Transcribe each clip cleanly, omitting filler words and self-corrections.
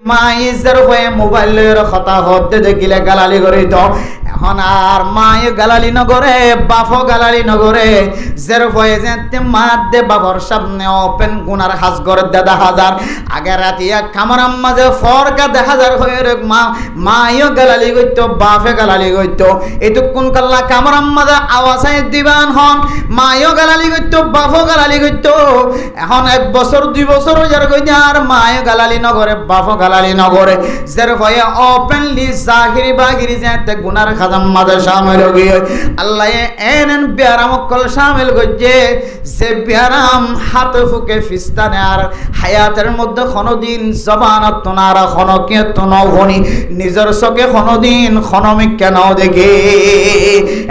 মাইজের হয়ে মোবাইলের কথা হতে দেখিলে গালালি করিত। এখন আর মায়ে গালালি নগরে, বাফও গালালি নগরে। জের হয়ে যেতে মাত দে বাবার সামনে ওপেন গুনার হাজ করে দেখা হাজার। আগে রাতিয়া কামরাম মাঝে ফরকা দেখা হাজার হয়ে রে মাইও গালালি করত, বাফে গালালি করত। এটুকুন কাল্লা কামরাম মাঝে আওয়াজ দিবান হন, মাইও গালালি করত, বাফও গালালি করত। এখন 1 বছর 2 বছর যার কই আর মায়ে গালালি নগরে, বাফও গালালি নগরে। জের হয়ে ওপেনলি জাহিরি বাহিরি যেতে গুনার খাজাম মাঝে শামিল হয়ে আল্লাহ এনেন বিয়ারাম কল শামিল করছে। যে বিয়ারাম হাতে ফুকে ফিস্তানে আর হায়াতের মধ্যে কোনদিন জবানত তোনার খনকে তো নভনি, নিজের চোখে কোনদিন খনমিক কেন দেখে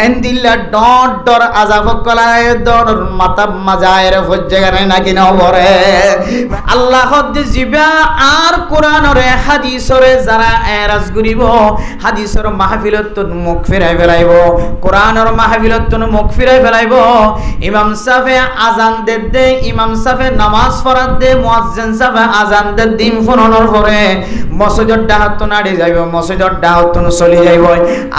এন্দিল্লা ডর ডর আজাব কলায় ডর মাতা মাজায়ের ফজ্জাগারে নাকি নবরে। আল্লাহ হদ্দে জিবা আর কোরআনরে হাদিসরে যারা এরাজ করিব, হাদিসর মাহফিলত মুখ ফিরাই ফেলাইব, কোরআনর মাহফিলত মুখ ফিরাই ফেলাইব। ইমাম সাহেবে আজান দে, ইমাম সাহেবে নামাজ পড়া দে, মুয়াজ্জিন সাহেবে আজান দে, দিন ফোনর পরে মসজিদর ডাহাত নাড়ি যাইব, মসজিদর ডাহাত চলি যাইব।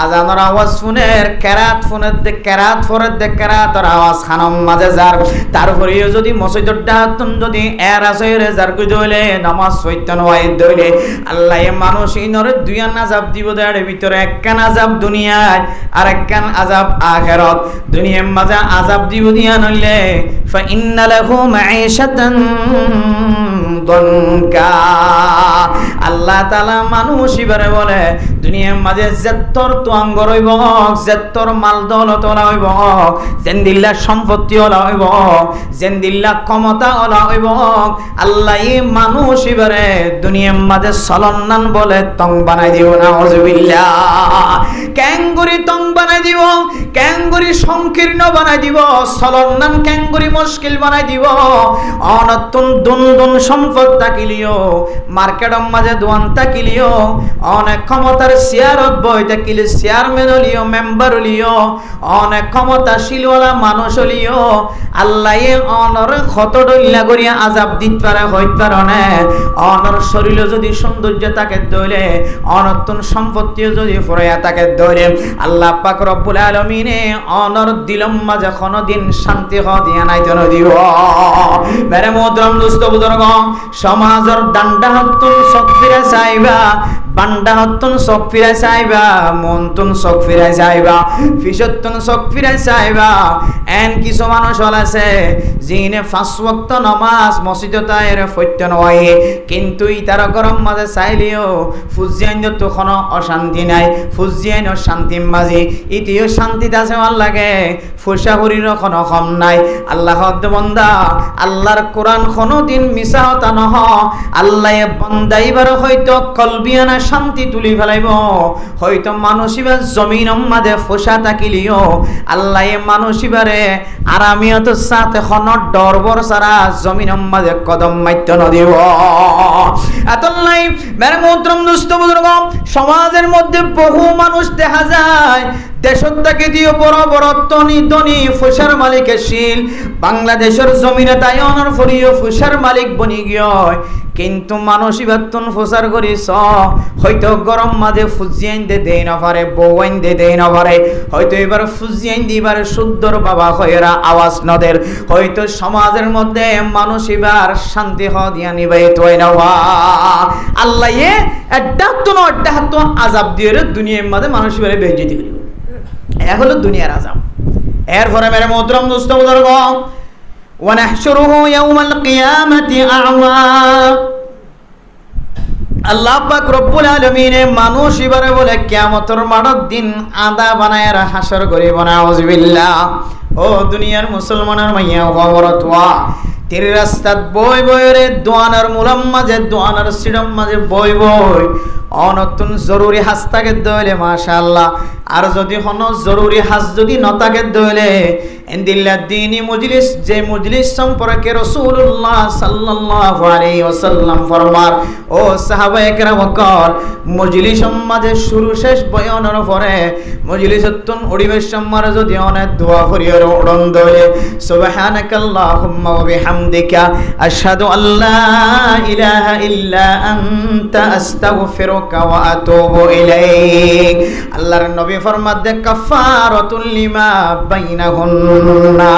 আজানের আওয়াজ ফোনের, কেরাত ফোনের দে, কেরাত ফোরের দে, কেরাতর আওয়াজ খানম মাঝে যার। তারপরেও যদি মসজিদর ডাহাত যদি এরাজ হয়ে যার কই দইলে নামাজ পড়তে নয় দইলে আল্লাহ মানুষ ইনরে দুইয়া নাজাব দিব দেয়ার ভিতরে। একখান আজাব দুনিয়ায় আর একখান আজাব আখিরাত। দুনিয়ার মাঝে আজাব দিব দিয়া নইলে ফা ইন্না লাহু মাঈশাতান দনকা। আল্লাহ তাআলা মানুষ ইবারে বলে দুনিয়ার মাঝে যেত্তর তোয়াঙ্গ রইব, যেত্তর মাল দৌলত হইব, জেন্দিল্লা সম্পত্তি হইব, জেন্দিল্লা ক্ষমতা হইব, আল্লাহ মানুষ ইবারে দুনিয়ার মাঝে সলন্নান বলে তং বানাই দিব। নাউজুবিল্লাহ। ক্যাঙ্গুরি তং বানাই দিব, ক্যাঙ্গুরি সংকীর্ণ বানাই দিব, সলন্নান ক্যাঙ্গুরি মুশকিল বানাই দিব। অনতুন দুন দুন সম্পদ তাকিলিও, মার্কেটের মাঝে দোয়ান তাকিলিও, অনেক ক্ষমতার চেয়ারত বই তাকিলে চেয়ারম্যান হলিও, মেম্বার হলিও, অনেক ক্ষমতাশীলওয়ালা মানুষ হলিও আল্লাহ অনর ক্ষত ডইলা করিয়া আজাব দিতে পারে হইতে পারে না। অনর শরীর যদি সৌন্দর্য তাকে দইলে, অনতুন সম্পত্তিও যদি ফুরাইয়া তাকে দইলে আল্লাহ পাক রব্বুল আলামিনে অনর দিলম মাঝে কোনদিন শান্তি দিয়া নাই যেন দিব। মেরে মোহতরম দোস্ত বুজুর্গ, সমাজের ডান্ডা হাতুন চোখ ফিরে চাইবা, বান্ডা হাতুন চোখ ফিরে চাইবা, মন তুন চোখ ফিরে চাইবা, ফিসতুন চোখ ফিরে চাইবা। এন কিছু মানুষ আছে যিনি 5 ওয়াক্ত নামাজ মসজিদে পড়তে নয়, কিন্তু ইতার গরম মাঝে চাইলেও ফুজিয়াইন তো কোনো অশান্তি নাই, ফুজিয়াইন শান্তি মাঝে ইতিও শান্তিতে আছে ভাল লাগে, ফুসাহুরির কোনো কম নাই। আল্লাহ বন্দা আল্লাহর কোরআন কোনোদিন মিছা হতা নহ। আল্লাহ বন্দাইবার হয়তো কলবিয়ানা শান্তি তুলি ফেলাইব, হয়তো মানুষিবার জমিন মাঝে ফসা থাকিলিও আল্লাহ মানুষিবারে আরামিয়ত সাথে খন ডরবর সারা জমিন মাঝে কদম মাইত্য নদিব। এতলাই মেরে মোহতরম দোস্ত বুজুর্গ, সমাজের মধ্যে বহু মানুষ দেখা যায় দেশত থেকে দিয়ে বড় বড় ধনী ধনী ফুসার মালিকের শিল, বাংলাদেশের জমিনে তাই অনর ফরিও ফুসার মালিক বনি গিয়ে, কিন্তু মানুষ ইবাতুন ফুসার করিস হয়তো গরম মাঝে ফুজিয়াইন দে দেই না পারে, বউয়াইন দে দেই না পারে, হয়তো এবার ফুজিয়াইন দিবার শুদ্ধর বাবা হয়েরা আওয়াজ নদের, হয়তো সমাজের মধ্যে মানুষ এবার শান্তি দিয়া নিবাই তোই না। আল্লাহ একটা তো আজাব দিয়ে দুনিয়ার মাঝে মানুষ এবারে বেজতি করিব। এ হলো দুনিয়ার আযাব। এরপরে মেরে মোহতরম দোস্ত বুজুর্গ, ওয়া নাহশুরুহু ইয়াওমাল কিয়ামাতি আ'মা। আল্লাহ পাক রব্বুল আলামিন মানুষ এবারে বলে কিয়ামতের মাঠের দিন আদা বানায় হাসর করিব। নাউজুবিল্লাহ। ও দুনিয়ার মুসলমানের মাইয়া ওয়া তের রাস্তাত বই বই রে দোয়ানার মুলাম মাঝে, দোয়ানার সিডম মাঝে বই বই অনতুন জরুরি হাজ থাকে দইলে মাশাআল্লাহ। আর যদি কোনো জরুরি হাজ যদি নতাকে দইলে ইনদিল্লাহ দ্বীনি মজলিস, যে মজলিস সম্পর্কে রাসূলুল্লাহ সাল্লাল্লাহু আলাইহি ওয়াসাল্লাম ফরমার ও সাহাবায়ে কেরাম কল মজলিস মাঝে শুরু শেষ বয়ানের পরে মজলিসতুন অধিবেশন মারে যদি অনেক দোয়া করিও উড়ন দইলে সুবহানাকাল্লাহুম্মা ওয়া বিহাম বিহামদিকা আশহাদু আল্লা ইলাহা ইল্লা আনতা আস্তাগফিরুকা ওয়া আতুবু ইলাইক। আল্লাহর নবী ফরমাতে কাফারাতুল লিমা বাইনাহুন্না।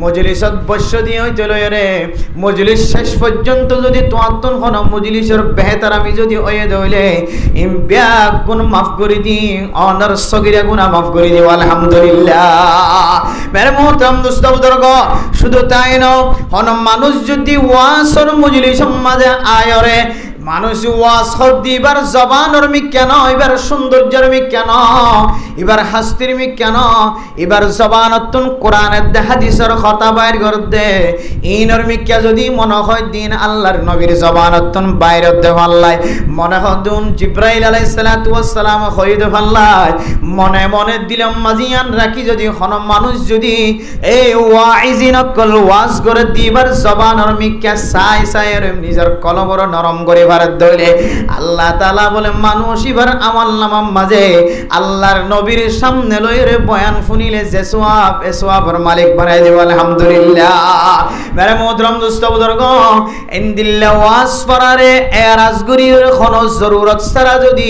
মজলিসত বসে দিয়ে হইতে লয় রে, মজলিস শেষ পর্যন্ত যদি তোয়াত্তন হন মজলিসের বেহতার আমি যদি ওয়ে দইলে ইম ব্যাগ গুণ মাফ করে দি, অনার সগিরা গুনাহ মাফ করে দি আলহামদুলিল্লাহ। মেরে মোহতারাম দোস্ত বুজুর্গ, শুধু তাই নয়, হন মানুষ যদি ওয়াসর মজলিস মাঝে আয়রে মানুষ ওয়াজ হদ দিবার জবানর মি কেন, এবার সৌন্দর্যের মি কেন, এবার হাস্তির মি কেন, এবার জবানতুন কোরআনের দে হাদিসের কথা বাইর কর দে ইনর মি কে যদি মনে হয় দিন আল্লাহর নবীর জবানতুন বাইর দে ভাল্লাই, মনে হদুন জিব্রাইল আলাইহিস সালাতু ওয়াস সালাম হইদ ভাল্লাই, মনে মনে দিলাম মাজিয়ান রাখি যদি হন মানুষ যদি এই ওয়াইজিন কল ওয়াজ করে দিবার জবানর মি কে সাই সাইর নিজের কলবর নরম করে দইলে আল্লাহ তাআলা বলে মানুষ ইবার আমল নামার মাঝে আল্লাহর নবীর সামনে লইরে বয়ান শুনিলে যে সওয়াব এ সওয়াবের মালিক বানাই দেব আলহামদুলিল্লাহ। মেরে মোহতরম দোস্ত বুজুর্গ, ইনদিল্লা ওয়াজ পড়ারে এরাজগুরির কোনো জরুরত ছাড়া যদি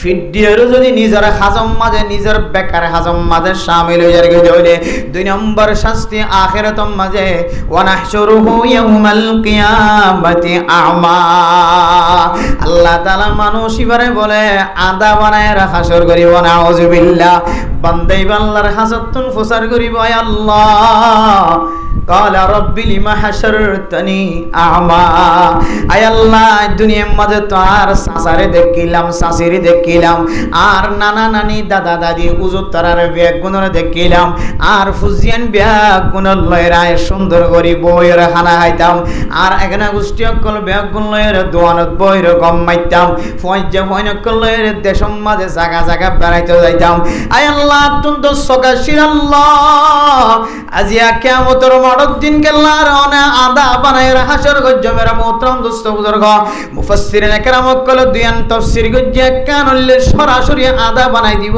ফিডিয়ার যদি নিজের হাজম মাঝে নিজের বেকার হাজম মাঝে শামিল হয়ে যায় দইলে দুই নম্বর শাস্তি আখিরাতম মাঝে ওয়া নাহশুরুহু ইয়াউমাল কিয়ামাতি আমা। আল্লাহ তাআলা মানুষ ইবারে বলে আদা বানায় হাসর করিব না, আউযুবিল্লাহ। বান্দাই আল্লাহর হাসতুন ফুসার করিব, আয় আল্লাহ কালা রব্বি লিমা হাশারতানি আমা। আয় আল্লাহ দুনিয়ার মাঝে তো আর সাসারে দেখিলাম, সাসিরে দেখিলাম, আর নানা নানি দাদা দাদি উজুর তারার ব্যাগ গুণরে দেখিলাম, আর ফুজিয়ান ব্যাগ গুণর লয়রায় সুন্দর করি বইয়ের খানা খাইতাম, আর এখানে গোষ্ঠী অকল ব্যাগ গুণ লয়ের দোয়ানত বইয়ের গম মাইতাম, ফয়জা ফয়নকল লয়ের দেশম মাঝে জায়গা জায়গা বেড়াইতে যাইতাম। আয় আল্লাহ অত্যন্ত সকাশির আল্লাহ আজিয়া কিয়ামতের মাঠের দিন কেল্লার অনে আদা বানায় হাসর গজ্জ। মেরা মোহতরম দোস্ত বুজুর্গ, মুফাসসিরিন کرام কল দুয়ান তাফসীর গজ্জে কানলে সরাসরি আদা বানাই দিব।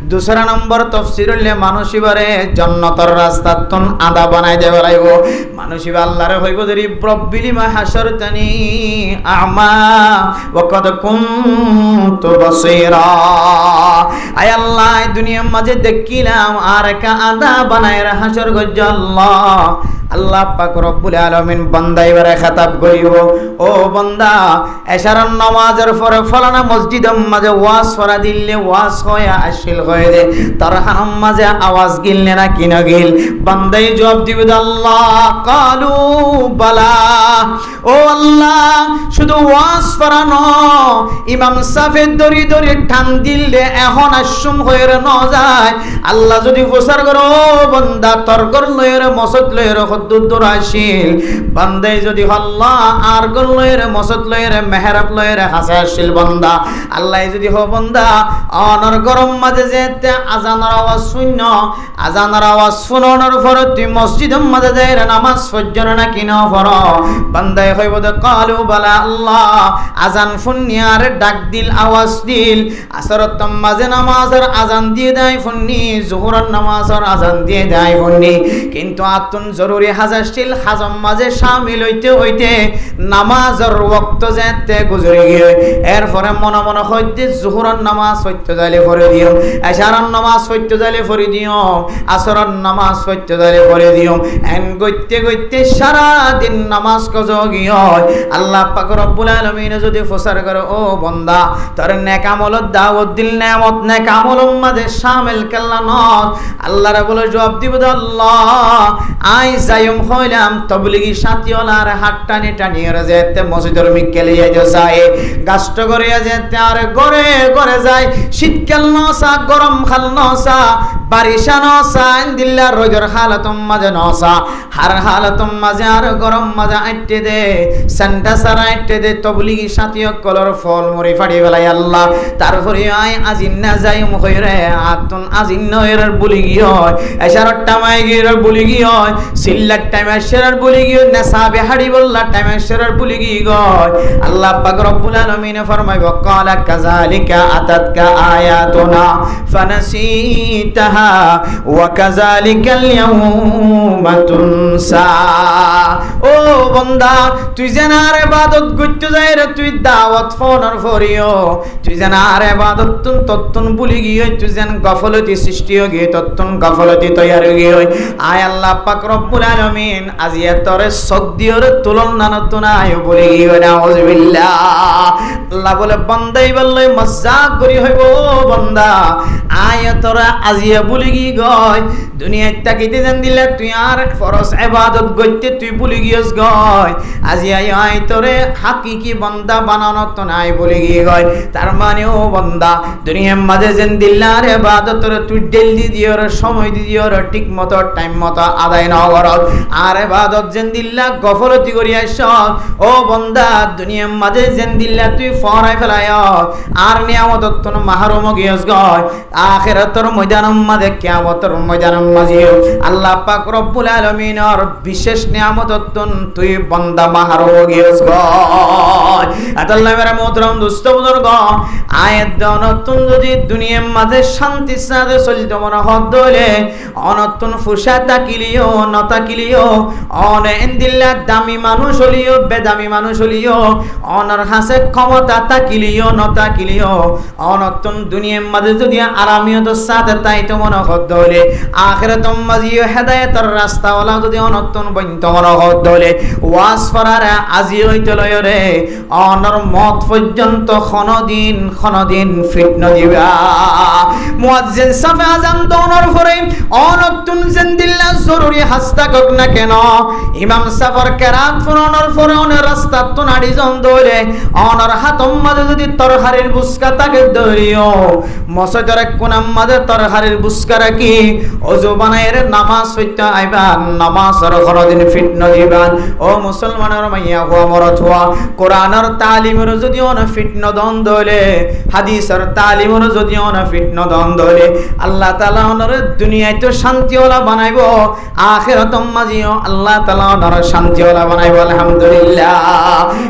দুসরা নম্বর তাফসীর হইলে মানুষ ইবারে জান্নাতের রাস্তা তন আদা বানাই দেব লাইব। মানুষ ইবা আল্লাহর হইব দেরি রব্বি লিমা হাশারতানি আমা ওয়া কদ কুনতু বাসীরা। আয় আল্লাহ দুনিয়ার মাঝে দেখিলাম আর কা আদা বানায় হাসর গজ্জ। আল্লাহ আল্লাহ পাক রব্বুল আলামিন বান্দা এবারে খেতাব করিব, ও বান্দা এশারার নামাজের পরে ফলানা মসজিদের মাঝে ওয়াজ ফরা দিলে ওয়াজ হয় আসিল হয়ে দে তার হাম মাঝে আওয়াজ গিলনে না কিনা গিল। বান্দাই জবাব দিবে আল্লাহ কালু বালা, ও আল্লাহ শুধু ওয়াজ ফরা ন ইমাম সাফেদ দরি দরি টান দিলে এখন আশুম হয়ে ন যায়। আল্লাহ যদি প্রচার করো বান্দা তর্কর লয়ের মসজিদ লয়ের দূর আসিল, বান্দাই যদি আল্লাহ আর গল লয়ের মসজিদ লয়ের মেহরাব লয়ের হাসা আসিল বান্দা। আল্লাহ যদি হো বান্দা অনর গরম মাঝে যেতে আজানের আওয়াজ শূন্য, আজানের আওয়াজ শুনানোর পরে তুই মসজিদের মাঝে যাই নামাজ ফজ্জর না কিনা পড়, বান্দাই হইব দে কালু বালা আল্লাহ আজান ফুন্নি আর ডাক দিল আওয়াজ দিল, আসরত মাঝে নামাজের আজান দিয়ে দেয় ফুন্নি, জোহরের নামাজের আজান দিয়ে দেয় ফুন্নি, কিন্তু আতুন জরুরি হাজারশিল হাজম মাঝে শামিল হইতে হইতে নামাজের ওয়াক্ত যেতে গুজরে গিয়ে এরপরে মনে মনে হইতে জোহরের নামাজ পড়তে যাইলে পড়ে দিও, এশারের নামাজ পড়তে যাইলে পড়ে দিও, আসরের নামাজ পড়তে যাইলে পড়ে দিও, এন গইতে গইতে সারা দিন নামাজ কজ গিয়ে আল্লাহ পাক রব্বুল আলামিন যদি প্রচার করে ও বান্দা তোর নেক আমলত দাওয়াত দিল নেয়ামত নেক আমলের মাঝে শামিল করলা ন, আল্লাহর বলে জবাব দিব আল্লাহ আই যাইম হইলাম তবলিগি সাথীওয়ালার হাত টানি টানিয়ে যেতে মসজিদের মিকেলে যায় গাষ্ট করে যেতে আর গড়ে গড়ে যায়, শীতকাল নসা গরম খাল নসা বারিশা নসা দিল্লা রোজর হালতম মাঝে নসা হার হালতম মাঝে আর গরম মাঝে আইটে দে সেন্টা সারা আইটে দে তবলিগি সাথীয় কলর ফল মরি ফাড়ি বেলাই আল্লাহ তারপরে আই আজিন না যাইম হইরে আতুন আজিন নয়ের বুলি গিয়ে এশারটা মাই গিয়ে বুলি গিয়ে সিল দিল্লার টাইমে সেরার বলি গিয়ে নেশাবে হাড়ি বললার টাইমে সেরার বলি গিয়ে গয় আল্লাহ পাক রব্বুল আলামিন ফরমাইব ক্বালা কাযালিকা আতাতকা আয়াতুনা ফানাসিতাহা ওয়া কাযালিকাল ইয়াউমা তুনসা। ও বান্দা তুই যেন আর ইবাদত করতে যাই রে তুই দাওয়াত ফোনর ফরিও তুই যেন আর ইবাদত তত্তন ভুলি গিয়ে তুই যেন গফলতি সৃষ্টি হয়ে গিয়ে তত্তন গফলতি তৈয়ার হয়ে গিয়ে আয় আল্লাহ পাক রব্বুল আলামিন আজি এতরে সদ্দিয়র তুলনা নতুন আয় বলি গিয়ে নাউযুবিল্লাহ। আল্লাহ বলে বান্দাই বললে মজাক করি হইব বান্দা আয় তোরা আজিয়া ভুলি গিয়ে গয় দুনিয়ায় তাকিতে জান দিলে তুই আর ফরজ ইবাদত করতে তুই ভুলি গিয়েস গয় আজি আয় তোরে হাকিকি বান্দা বানানো তো নাই বলি গিয়ে গয়। তার মানে ও বান্দা দুনিয়ার মাঝে যেন দিল্লার ইবাদত তুই ডেলি দিওর সময় দিওর ঠিক মতো টাইম মতো আদায় না করত আর ইবাদত যেন দিল্লা গফলতি করি আইস ও বান্দা দুনিয়ার মাঝে যেন দিল্লা তুই ফরাই ফেলায় আর নিয়ামত তোর মাহরুম গিয়েস গয় আখিরাতের ময়দানের মাঝে কিয়ামতের ময়দানের মাঝে আল্লাহ পাক রব্বুল আলামিনের বিশেষ নিয়ামত তুই বান্দা মাহরুম গিয়েস গয়। আল্লাহ মেরা মোহতরম দোস্ত বুজুর্গ আয়াত নতুন যদি দুনিয়ার মাঝে শান্তি সাথে চলতে মনে হত দলে অনতুন ফুসা তাকিলিও নতাকিলিও অন এন্দিল্লা দামি মানুষ হলিও বেদামি মানুষ হলিও অনর হাসে ক্ষমতা তাকিলিও নতাকিলিও অনতুন দুনিয়ার মাঝে যদি আরামিয়ত সাথে তাই তো মনে হত দলে আখিরাত মাঝিও হেদায়েতের রাস্তা ওলা যদি অনতুন বইন্ত মনে হত দলে ওয়াজ ফরার আজি হইতে লয় রে অনর মত পর্যন্ত খনদিন ফিটন দিবা মুয়াজ্জিন সাফে আযান দোনর পরে অনতুন জিন্দিল্লাহ জরুরি হাসতা কক না কেন ইমাম সাফর কেরাত ফুরনর পরে অনের রাস্তা তো নাড়ি জন দলে অনর হাতম মাঝে যদি তরহারির বুসকা তাকে ধরিও মসজিদের কোনাম মাঝে তরহারির বুসকা রাখি ওযু বানাইরে নামাজ হইতে আইবা নামাজের খনদিন ফিটন দিবা। ও মুসলমানের মাইয়া হওয়া মরত হওয়া কোরআনের তালিমের যদি অন ফিটন দন দলে হাদিসের তালিমের যদি অন ফিটন দন দলে আল্লাহ তাআলা অনর দুনিয়ায় তো শান্তিওয়ালা বানাইব আখিরাতম মাঝিও আল্লাহ তাআলা অনর শান্তিওয়ালা বানাইব আলহামদুলিল্লাহ।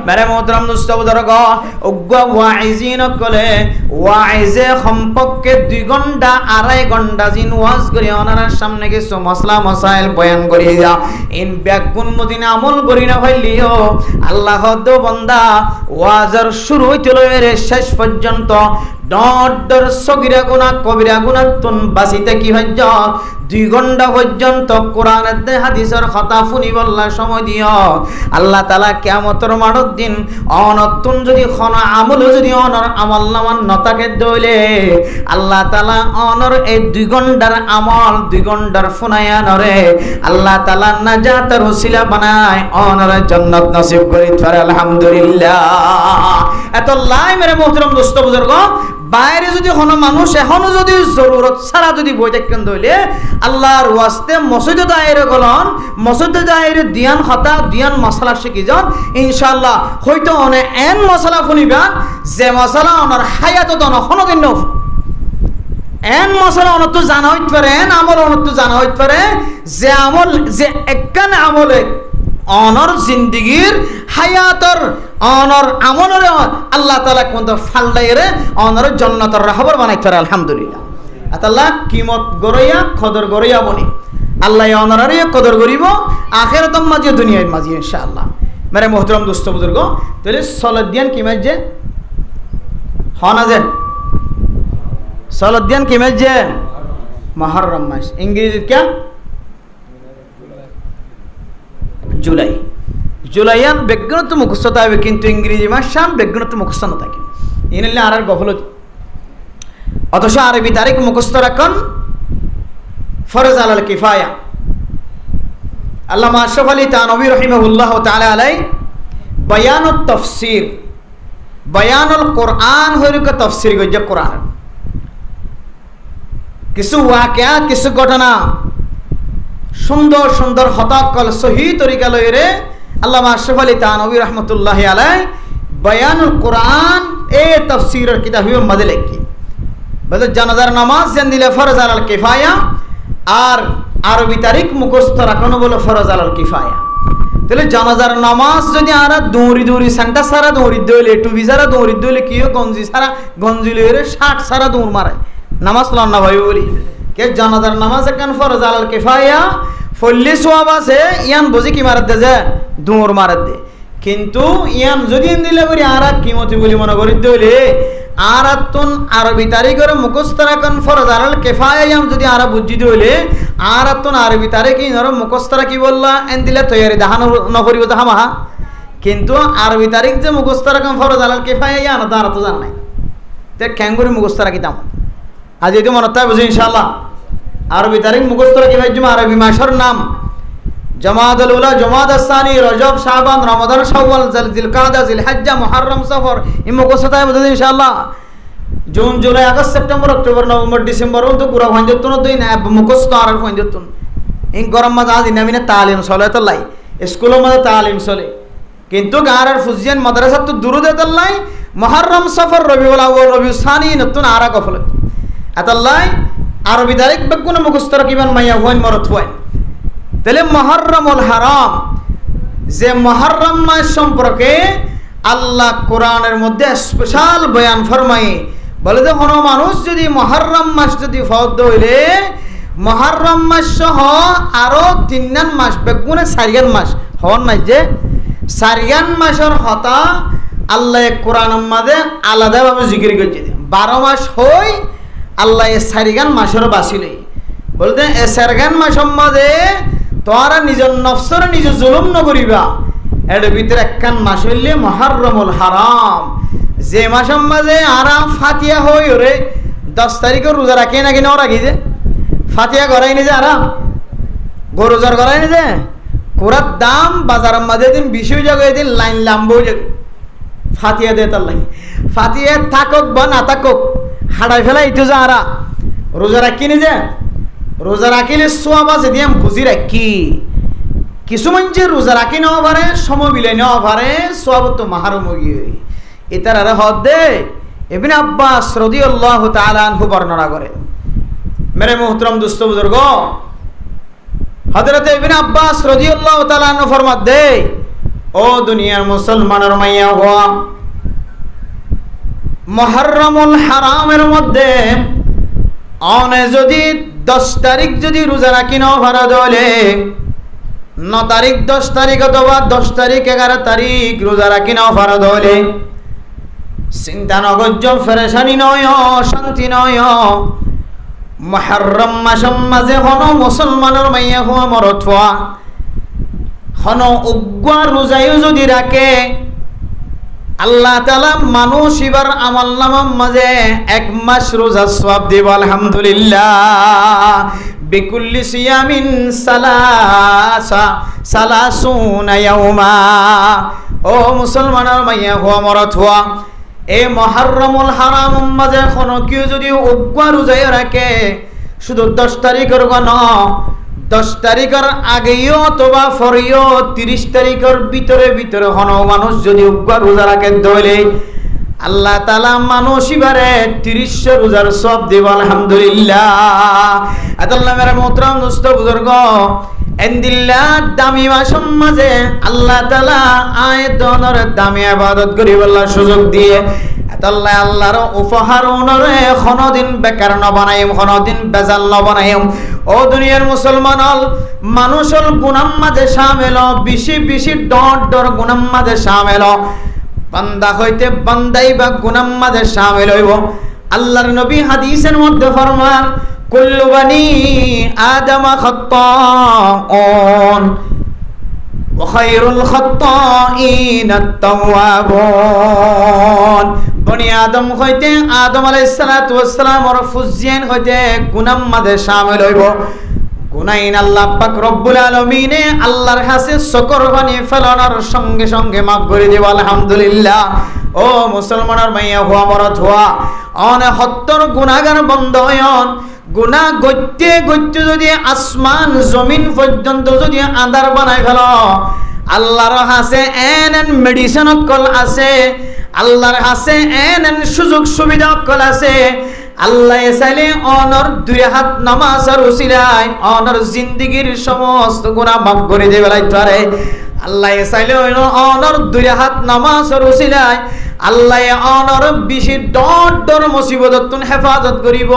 মেরে মোহতরম দোস্ত বুজুর্গ উগ্র ওয়াইজিন কলে ওয়াইজে সম্পর্কে 2 ঘন্টা 2.5 ঘন্টা জিন ওয়াজ করি অনার সামনে কিছু মসলা মসাইল বয়ান করি যা ইন ব্যাগুন মদিনা আমল করি না হইলিও আল্লাহ দো বান্দা ওয়াজের শুরু হইতে লয়ের শেষ পর্যন্ত ডর সগিরা গুনাহ কবিরা গুনাহ তুন বাসিতে কি হজ্জ 2 ঘন্টা পর্যন্ত কোরআনের দে হাদিসের কথা শুনি বললা সময় দিও আল্লাহ তাআলা কিয়ামতের মাঠের দিন অনতুন যদি খন আমল যদি অনর আমল নামান নতাকে দইলে আল্লাহ তাআলা অনর এই 2 ঘন্টার আমল 2 ঘন্টার ফুনায়া নরে আল্লাহ তাআলা নাজাতের ওসিলা বানায় অনর জান্নাত নসিব করি পারে আলহামদুলিল্লাহ। এত লাই মেরে মোহতরম দোস্ত বুজুর্গ বাইরে যদি কোনো মানুষ এখনো যদি জরুরত ছাড়া যদি বই থাকেন দইলে আল্লাহর ওয়াস্তে মসজিদে দায়েরে গলন মসজিদে দায়েরে দিয়ান খাতা দিয়ান মশলা শিখি যান ইনশাআল্লাহ হয়তো অনে এন মশলা শুনিবা যে মশলা ওনার হায়াতত কোনো দিন এন মশলা অনত জানা হইতে পারে এন আমল অনত জানা হইতে পারে যে আমল যে একখান আমলে অনর জিন্দিগির হায়াতর অনর আমলরে আল্লাহ তাআলা কোন ফালদাইরে অনর জান্নাতের রাহবর বানাইতে পারে আলহামদুলিল্লাহ। আল্লাহ কিমত গরইয়া কদর গরইয়া বনি আল্লাহ অনরারে কদর করিব আখিরাতম মাঝে দুনিয়ার মাঝে ইনশাআল্লাহ। মেরে মোহতরম দোস্ত বুজুর্গ তাহলে সলদিয়ান কি মাঝে হনা যে সলদিয়ান কি মাঝে মুহররম মাস ইংরেজি কি জুলাই জুলাইয়ান বেগ্নত মুখস্থ থাকবে কিন্তু ইংরেজি মাস শাম বেগ্নত মুখস্থ না থাকে ইনলে আর গফলতি অথচ আরবি তারিখ মুখস্থ রাখুন ফরজ আলাল কিফায়া। আল্লামা আশরাফ আলী থানভী রাহিমাহুল্লাহ তাআলা আলাই বায়ানুত তাফসীর বায়ানুল কোরআন হইরকে তাফসীর গজ্জা কোরআন কিছু ওয়াকিয়াত কিছু ঘটনা সুন্দর সুন্দর হতাকল সহি তরিকা লইরে আল্লামা আশরাফ আলী থানভী রাহমাতুল্লাহ আলাই বায়ানুল কোরআন এ তাফসীরের কিতাবের মধ্যে লেখি বলে জানাজার নামাজ যেন দিলে ফরজ আলাল কিফায়া আর আরবি তারিখ মুখস্থ রাখানো বলে ফরজ আলাল কিফায়া। তাহলে জানাজার নামাজ যদি আরা দৌড়ি দৌড়ি সেন্টা সারা দৌড়ি দইলে টুবি সারা দৌড়ি দইলে কিও গঞ্জি সারা গঞ্জি লইরে 60 সারা দৌড় মারে নামাজ লন্না ভাই বলি কে জানাজার নামাজ একখান ফরজ আলাল কিফায়া ফল্লি সওয়াব আছে ইয়ান বুঝি কি মারত দে যে দৌড় মারত দে কিন্তু ইয়ান যদি দিলে করি আরা কিমতি বলি মনে করি দইলে আরাতুন আরবি তারিখের মুখস্থ রাখান ফরজ আলাল কিফায়া ইয়াম যদি আরা বুঝি দইলে আরাতুন আরবি তারিখ ইনর মুখস্থ রাখি বললা এন দিলে তৈরি দাহানো নকরিব তাহামাহা কিন্তু আরবি তারিখ যে মুখস্থ রাখান ফরজ আলাল কিফায়া ইয়ান দাঁড়া তো জান নাই তে ক্যাঙ্গুরি মুখস্থ রাখিতাম আজ এই মনে তাই বুঝি ইনশাআল্লাহ আরবি তারিখ মুখস্থ রাখি ভাই আরবি মাসের নাম জমাদুল উলা জমাদ আসানি রজব শাবান রমাদান শাওয়াল জিলকাদা জিলহজ্জা মুহররম সফর এই মুখস্থ তাই বুঝি ইনশাআল্লাহ June July August September October November December তো পুরো হঞ্জতুন দুই না মুখস্থ আর হঞ্জতুন এই গরম মাঝে আজ ইনামিনে তালিম চলে তো লাই স্কুলের মধ্যে তালিম চলে কিন্তু গাঁর আর ফুজিয়ান মাদ্রাসা তো দুরুদে তাল্লাই মুহররম সফর রবিউল আউয়াল রবিউল সানি নতুন আরা কফল এতাল্লাই আরবি তারিখ বেগুন মুখস্থ রাখিবেন মাইয়া হইন মরত হইন তাহলে মুহররমুল হারাম যে মুহররম মাস সম্পর্কে আল্লাহ কোরআনের মধ্যে স্পেশাল বয়ান ফরমাই বলে যে কোনো মানুষ যদি মুহররম মাস যদি ফরদ হইলে মুহররম মাস সহ আরো 3 মাস বেগুনে 4 মাস হন নাই যে 4 মাসের হতা আল্লাহ কোরআনের মধ্যে আলাদাভাবে জিকির করছে 12 মাস হই আল্লাহ এই 4 মাসের বাসিলে বলতে এই 4 মাসের মধ্যে তোরা নিজের নফসরে নিজে জুলুম ন করিবা এর ভিতরে একখান মাস হইলে মুহররমুল হারাম যে মাসের মাঝে আরাম ফাতিয়া হই ওরে 10 তারিখে রোজা রাখে নাকি না রাখি যে ফাতিয়া করাই নি যে আরাম গরুজার করাই নি যে কোরার দাম বাজারের মাঝে দিন 20 জায়গায় দিন লাইন লাম্বো যাবে ফাতিয়া দে তার লাই ফাতিয়া থাকক বা না থাকক হাড়াই ফেলা ইতো যা আরা রোজা রাখি নি যে রোজা রাখিলে সোয়াব আছে দিয়ে বুঝি রাখি কিছু মানুষের রোজা রাখি নেওয়া পারে সময় বিলাই নেওয়া পারে সোয়াব তো মাহারমগি এটার আর হদ দে ইবনে আব্বাস রাদিয়াল্লাহু তাআলা আনহু বর্ণনা করে মেরে মুহতারাম দোস্ত বুজুর্গ হযরত ইবনে আব্বাস রাদিয়াল্লাহু তাআলা আনহু ফরমাত দে ও দুনিয়ার মুসলমানের মাইয়া হওয়া মুহররমুল হারামের মধ্যে অনে যদি 10 তারিখ যদি রোজা রাখি নাও ভাড়া দলে 9 তারিখ 10 তারিখ অথবা 10 তারিখ 11 তারিখ রোজা রাখি নাও ভাড়া দলে চিন্তা নগজ্য ফেরেশানি নয় শান্তি নয় মুহররম মাসের মাঝে হন মুসলমানের মাইয়া হওয়া মরত হওয়া হন উগ্র রোজায়ও যদি রাখে আল্লাহ তাআলা মানুষ এবার আমল নামার মাঝে 1 মাস রোজা সওয়াব দিব আলহামদুলিল্লাহ বিকুল্লি সিয়ামিন সালাসুনা ইয়াউমা ও মুসলমানের মাইয়া হওয়া মরত হওয়া এই মুহররমুল হারাম মাঝে কোন কেউ যদি উগ্র রোজায় রাখে শুধু 10 তারিখের গণ 10 তারিখের আগেও অথবা পরেও 30 তারিখের ভিতরে হন মানুষ যদি উগ্র রোজা রাখে দইলে আল্লাহ তাআলা মানুষ ইবারে 30 রোজার সওয়াব দেব আলহামদুলিল্লাহ আল্লাহ মেরে মোহতরম দোস্ত বুজুর্গ এন্দিল্লাহ দামি মাসের মাঝে আল্লাহ তাআলা আয়াতনের দামি ইবাদত করিবার সুযোগ দিয়ে আল্লাহ আল্লাহর উপহার ওনরে কোনদিন বেকার ন বানাইম কোনদিন বেজাল ন বানাইম ও দুনিয়ার মুসলমান মানুষের গুনাহ মাঝে শামিল বেশি ডর গুনাহ মাঝে শামিল বান্দা হইতে বান্দাই বা গুনাহ মাঝে শামিল হইব আল্লাহর নবী হাদিসের মধ্যে ফরমান কুল্লু বানি আদম খাত্তাউন ওয়া খায়রুল খাত্তাইন আত-তাওয়াবুন বনি আদম হইতে আদম আলাইহিস সালাতু ওয়াস সালামের ফুজিয়ান হইতে গুনাহ মাঝে শামিল হইব গুনাইন আল্লাহ পাক রব্বুল আলামিনে আল্লাহর কাছে শুকর বানি ফেলানোর সঙ্গে সঙ্গে maaf করে দেব আলহামদুলিল্লাহ ও মুসলমানের মাইয়া হওয়া মরত হওয়া অনে 70 গুনাহগার বন্ধ হয়ন গুনাহ গইতে যদি আসমান জমিন পর্যন্ত যদি আঁধার বানাই ফেল আল্লাহর কাছে এন মেডিসিন কল আছে আল্লাহর কাছে এন সুযোগ সুবিধা কল আছে আল্লাহ চাইলে অনর দুই হাত নামাজের উসিলায় অনর জিন্দেগীর সমস্ত গুনাহ মাফ করে দেবে পারে। আল্লাহ চাইলে অনর দুই হাত নামাজের উসিলায় আল্লাহ অনর বেশি ডর মুসিবতন হেফাজত করিব।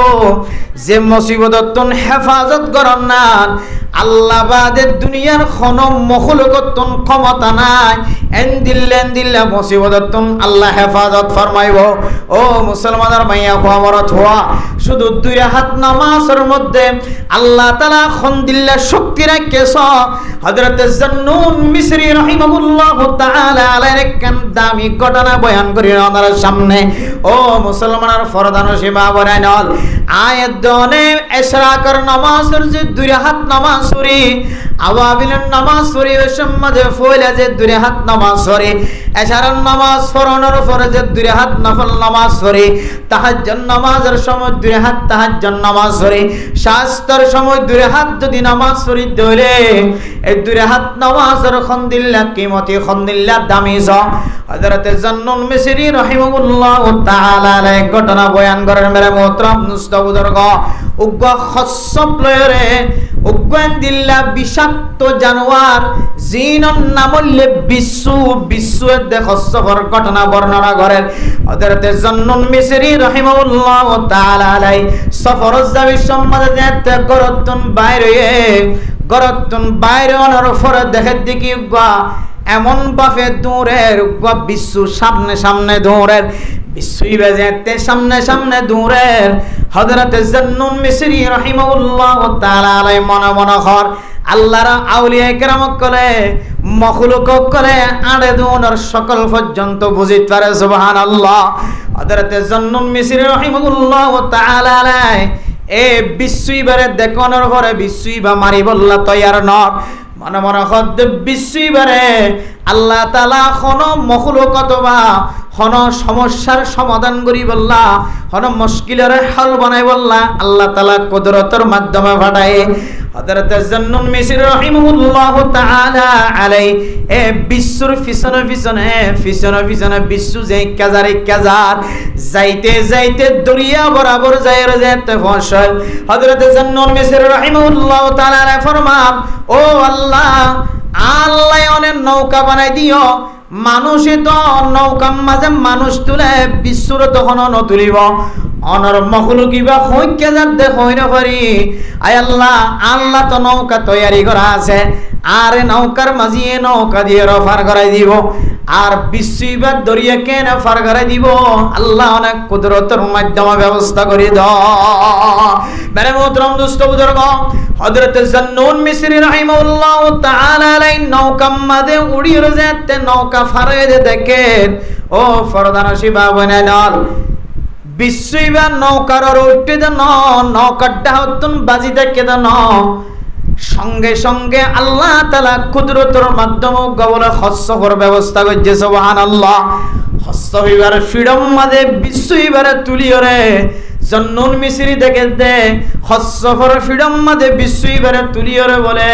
যে মুসিবতন হেফাজত করন না আল্লাহ বাদে দুনিয়ার কোন মখলুকতন ক্ষমতা নাই এন্দিল্লা মুসিবতন আল্লাহ হেফাজত ফরমাইব। ও মুসলমানের মাইয়া খোয়ামরত হওয়া শুধু দুই হাত নামাজের মধ্যে আল্লাহ তাআলা খন্দিল্লা শক্তি রাখেছ। হযরত জান্নুন মিসরি রাহিমাহুল্লাহ তাআলা আলাইহির একখান দামি ঘটনা বয়ান করি আপনার সামনে। ও মুসলমানের ফরদান সীমা বরাইনল আয়াত দনে ইশরাকের নামাজের যে দুই হাত নামাজ পড়ি আওয়াবিলের নামাজ পড়ি ওই সম্মাদে ফয়লা যে দুই হাত নামাজ পড়ি এশারার নামাজ পড়ানোর পরে যে দুই হাত নফল নামাজ পড়ি তাহাজ্জুদ নামাজের সময় দুই হাত তাহাজ্জুদ নামাজ পড়ি শাস্ত্রের সময় দুই হাত যদি নামাজ পড়ি দলে এই দুই হাত নামাজের খন্দিল্লা কিমতি খন্দিল্লা দামি জ হযরত জান্নুন মিসরি রাহিমাহুল্লাহ তাআলা আলাইহি ঘটনা বয়ান করেন মেরে মোহতরম মুস্তাবুদর্গ উগ্র খসব লয়রে উগ্রান দিল্লা বিষাক্ত জানোয়ার জিনন নামলে বিশ্ব দেখসফর ঘটনা বর্ণনা করেন হযরত জান্নুন মিসরি রাহিমাহুল্লাহ তাআলা আলাইহি সফর যাবি সম্মাদে যেতে গরতন বাইরে অনর ফরে দেখে দেখি এমন বাফে দূরের বিশ্ব সামনে দৌড়ের বিশ্বই বেজেতে সামনে দূরের হযরত জান্নুন মিসরি রাহিমাহুল্লাহ তাআলা আলাইহি মনে হর আল্লাহর আউলিয়া কেরাম করে মখলুক করে আড়ে দোনর সকল পর্যন্ত বুঝিতে পারে সুবহানাল্লাহ। হযরত জান্নুন মিসরি রাহিমাহুল্লাহ তাআলা আলাইহি এ বিশ্বইবারে দেখনের পরে বিশ্বইবা মারি বললা তৈয়ার নর মনে হদ বিশ্বইবারে আল্লাহ তাআলা কোন মখলুকত বা কোন সমস্যার সমাধান করি বললা কোন মুশকিলের হল বানাই বললা আল্লাহ তাআলা কুদরতের মাধ্যমে পাঠায়। হযরত জান্নুন মিসরি রাহিমাহুল্লাহ তাআলা আলাইহি এ বিশ্বর পিছনে বিশ্ব যে কাজার যাইতে দরিয়া বরাবর যাইতে ফসল। হযরত জান্নুন মিসরি রাহিমাহুল্লাহ তাআলা আলাইহি ফরমান ও আল্লাহ অনেক নৌকা বানাই দিও মানুষে তো নৌকার মাঝে মানুষ তুলে বিশ্বর তখন নতুলিব অনর মখলুকিবা হইকে যার দেখই না পারি আয় আল্লাহ তো নৌকা তৈয়ারি করা আছে আর নৌকার মাঝিয়ে নৌকা দিয়ে রফার করাই দিব আর বিশ্বইবা দরিয়া কেন ফার করাই দিব আল্লাহ অনেক কুদরতের মাধ্যমে ব্যবস্থা করে দাও। মেরে মোহতরম দোস্ত বুজুর্গ হযরত জান্নুন মিসরি রাহিমাহুল্লাহ তাআলা আলাইহি নৌকা মাঝে উড়িয়ে যেতে নৌকা ফারে দেখেন ও ফরদানসি বাবনে নল বিশ্বইবা নৌকার উঠতে দেন নৌকাটা হতন বাজি দেখে দেন সঙ্গে আল্লাহ তাআলা কুদরতের মাধ্যমে গবলে খসফর ব্যবস্থা করছে সুবহানাল্লাহ। খসফিবার ফ্রিডম মাঝে বিশ্বইবারে তুলিয়রে জান্নুন মিসরি দেখে দে খসফর ফ্রিডম মাঝে বিশ্বইবারে তুলিয়রে বলে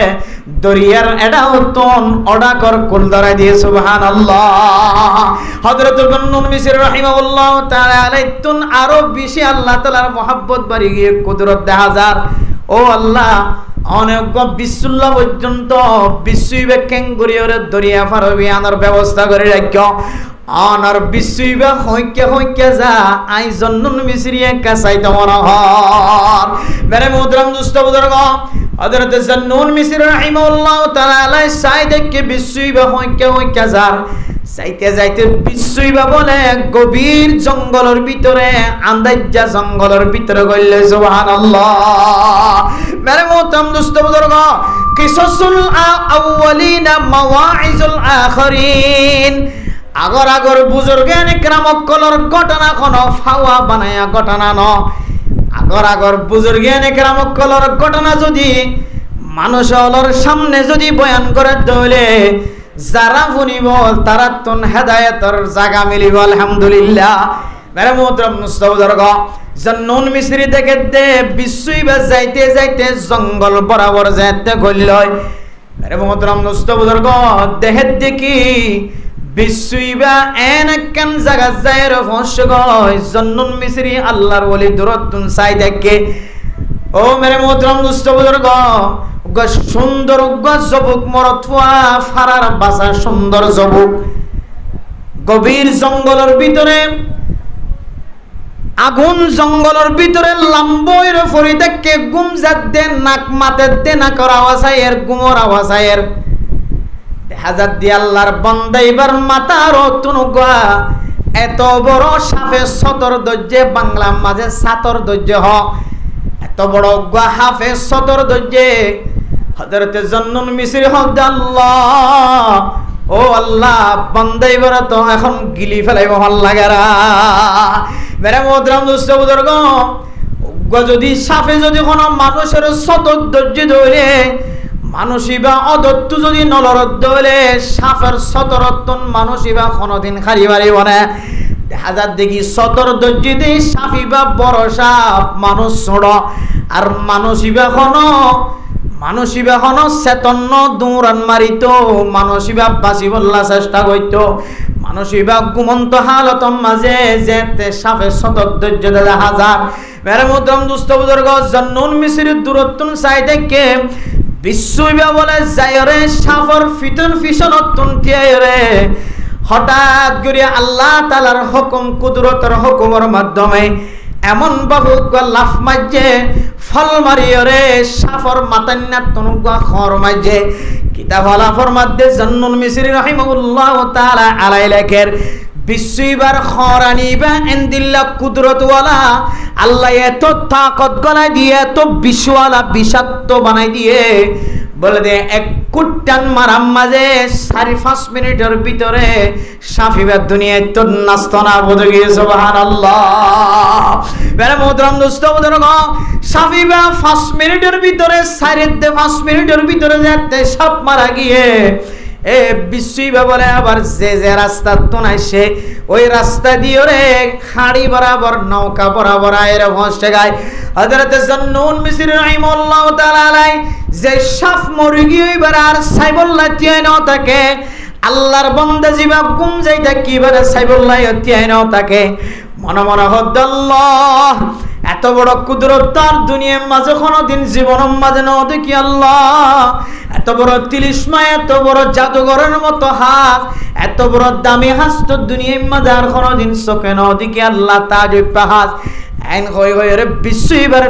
দরিয়ার এডা হতন অডা কর কুল ধরাই দিয়ে সুবহানাল্লাহ। হযরত জান্নুন মিসরি রাহিমাহুল্লাহ তাআলা আলাইহি আরো বেশি আল্লাহ তাআলার মহব্বত বাড়ি গিয়ে কুদরত দেখা যার ও আল্লাহ অনেক বিশ্বল্লাহ পর্যন্ত বিশ্বইবে কেঙ্গুরিয়রে দরিয়া ফারবি আনার ব্যবস্থা করে রাখিও অনার বিশ্বইবা হইকে যা আই জান্নুন মিসরি একা চাইতে মনে হর মেরে মুহতরম দোস্ত বুজুর্গ হযরত জান্নুন মিসরি রাহিমাহুল্লাহ তাআলা আলাইহি সাইদকে বিশ্বইবা হইকে যার যাইতে বিশ্বইবা বলে গভীর জঙ্গলের ভিতরে আন্দাজ্জা জঙ্গলের ভিতরে গইলে সুবহানাল্লাহ। মেরে মুহতরম দোস্ত বুজুর্গ কিসাসুল আউয়ালিনা মাওয়াইজুল আখিরিন আগর বুজুর্গের কেরামকলর ঘটনা কোন ফাওয়া বানায়া ঘটনা ন আগর বুজুর্গের কেরামকলর ঘটনা যদি মানুষের সামনে যদি বয়ান করে দলে যারা শুনিব তারা তো হেদায়েতের জায়গা মিলিব আলহামদুলিল্লাহ। মেরে মুহতরম মুস্তাবুজুর্গ জান্নুন মিসরি দেখে দে বিশ্বইবা যাইতে জঙ্গল বরাবর যাইতে গল্লয় মেরে মুহতরম মুস্তাবুজুর্গ দেখে দেখি বিশ্বইবা এন একখান জায়গা যায় রহস্য গয় জন্নুন মিসরি আল্লাহর ওলি দূরত্বন চাই দেখে ও মেরে মোহতরম দুস্থ বুজুর্গ সুন্দর জবুক মরথুয়া ফারার বাসা সুন্দর জবুক গভীর জঙ্গলের ভিতরে আগুন জঙ্গলের ভিতরে লাম্বইর ফরি দেখে গুম যাতে নাক মাতে দে না করা আওয়াজায়ের গুমর আওয়াজায়ের হাজার দিয়ে আল্লাহর বান্দা এবার মাতার তুনুগা এত বড় সাফে সতর দজ্জে বাংলা মাঝে সাতর দজ্জে হ এত বড় গা হাফে সতর দজ্জে হযরতে জন্নুন মিসরি হদ আল্লাহ ও আল্লাহ বান্দা এবার তো এখন গিলি ফেলাইব ভাল লাগারা মেরে মোহতরম দুস্থ বুজুর্গ যদি সাফে যদি কোনো মানুষের সতর দজ্জে ধরে মানুষিবা অদত্ত যদি নলরদ্দ হলে সাফের সতরত্তন মানুষিবা কোনদিন খারি মারিব না হাজার দেখি সতর দজ্জিতে সাফিবা বড় সাপ মানুষ ছোড় আর মানুষিবা কোনো চেতন্য দৌড়ান মারিত মানুষিবা বাঁচি বললা চেষ্টা করত মানুষিবা ঘুমন্ত হালতম মাঝে যেতে সাফের সতর দজ্জ দাদা হাজার মেরে মোহতরম দুস্থ বুজুর্গ জন্নুন মিসরির দূরত্বন চাই দেখে বিশ্বইবা বলে যায়রে সাফর ফিতন ফিসনতুন তিয়ায়রে হঠাৎ করে আল্লাহ তাআলার হুকুম কুদরতের হুকুমের মাধ্যমে এমন বাবু লাফ মাঝে ফল মারিয়রে সাফর মাতান্না তনুগা খর মাঝে কিতাব আলাফর মধ্যে জন্নুন মিসরি রাহিমাহুল্লাহ তাআলা আলাই লেখের বিশ্বইবার খরানিবা ইনদিল্লাহ কুদরতওয়ালা আল্লাহ এত তাকত গলায় দিয়ে এত বিশওয়ালা বিষাক্ত বানাই দিয়ে বলে দে এক কুট্টান মারাম মাঝে 5.5 মিনিটের ভিতরে সাফিবা দুনিয়ায় তো নাস্তনা বদলে গিয়ে সুবহানাল্লাহ বেরে মোহতরম দোস্ত বুজুর্গ সাফিবা 5 মিনিটের ভিতরে 5 মিনিটের ভিতরে যেতে সাপ মারা গিয়ে এ বিশ্বইবা বলে আবার যে রাস্তা তো নাই সে ওই রাস্তা দিয়ে রে খাড়ি বরাবর নৌকা বরাবর আয়ের ভসে গায় হযরত জন্নুন মিসরি রাহিমাহুল্লাহ তাআলা আলাই যে সাফ মুরগি এবার আর সাইবুল্লাহ তিয়ায় না থাকে আল্লাহর বান্দা জিবা গুম যাইতা কিবারে সাইবুল্লাহ তিয়ায় না থাকে মনে মনে হদ্দাল্লাহ এত বড় কুদরত তার দুনিয়ার মাঝে কোনদিন জীবনের মাঝে না দেখি আল্লাহ এত বড় তিলিসমা এত বড় জাদুঘরের মতো হাত এত বড় দামি হাত তো দুনিয়ার মাঝে আর কোনদিন চোখে না দেখি আল্লাহ তাজুব পাহাজ আইন কই কই রে বিশ্বইবার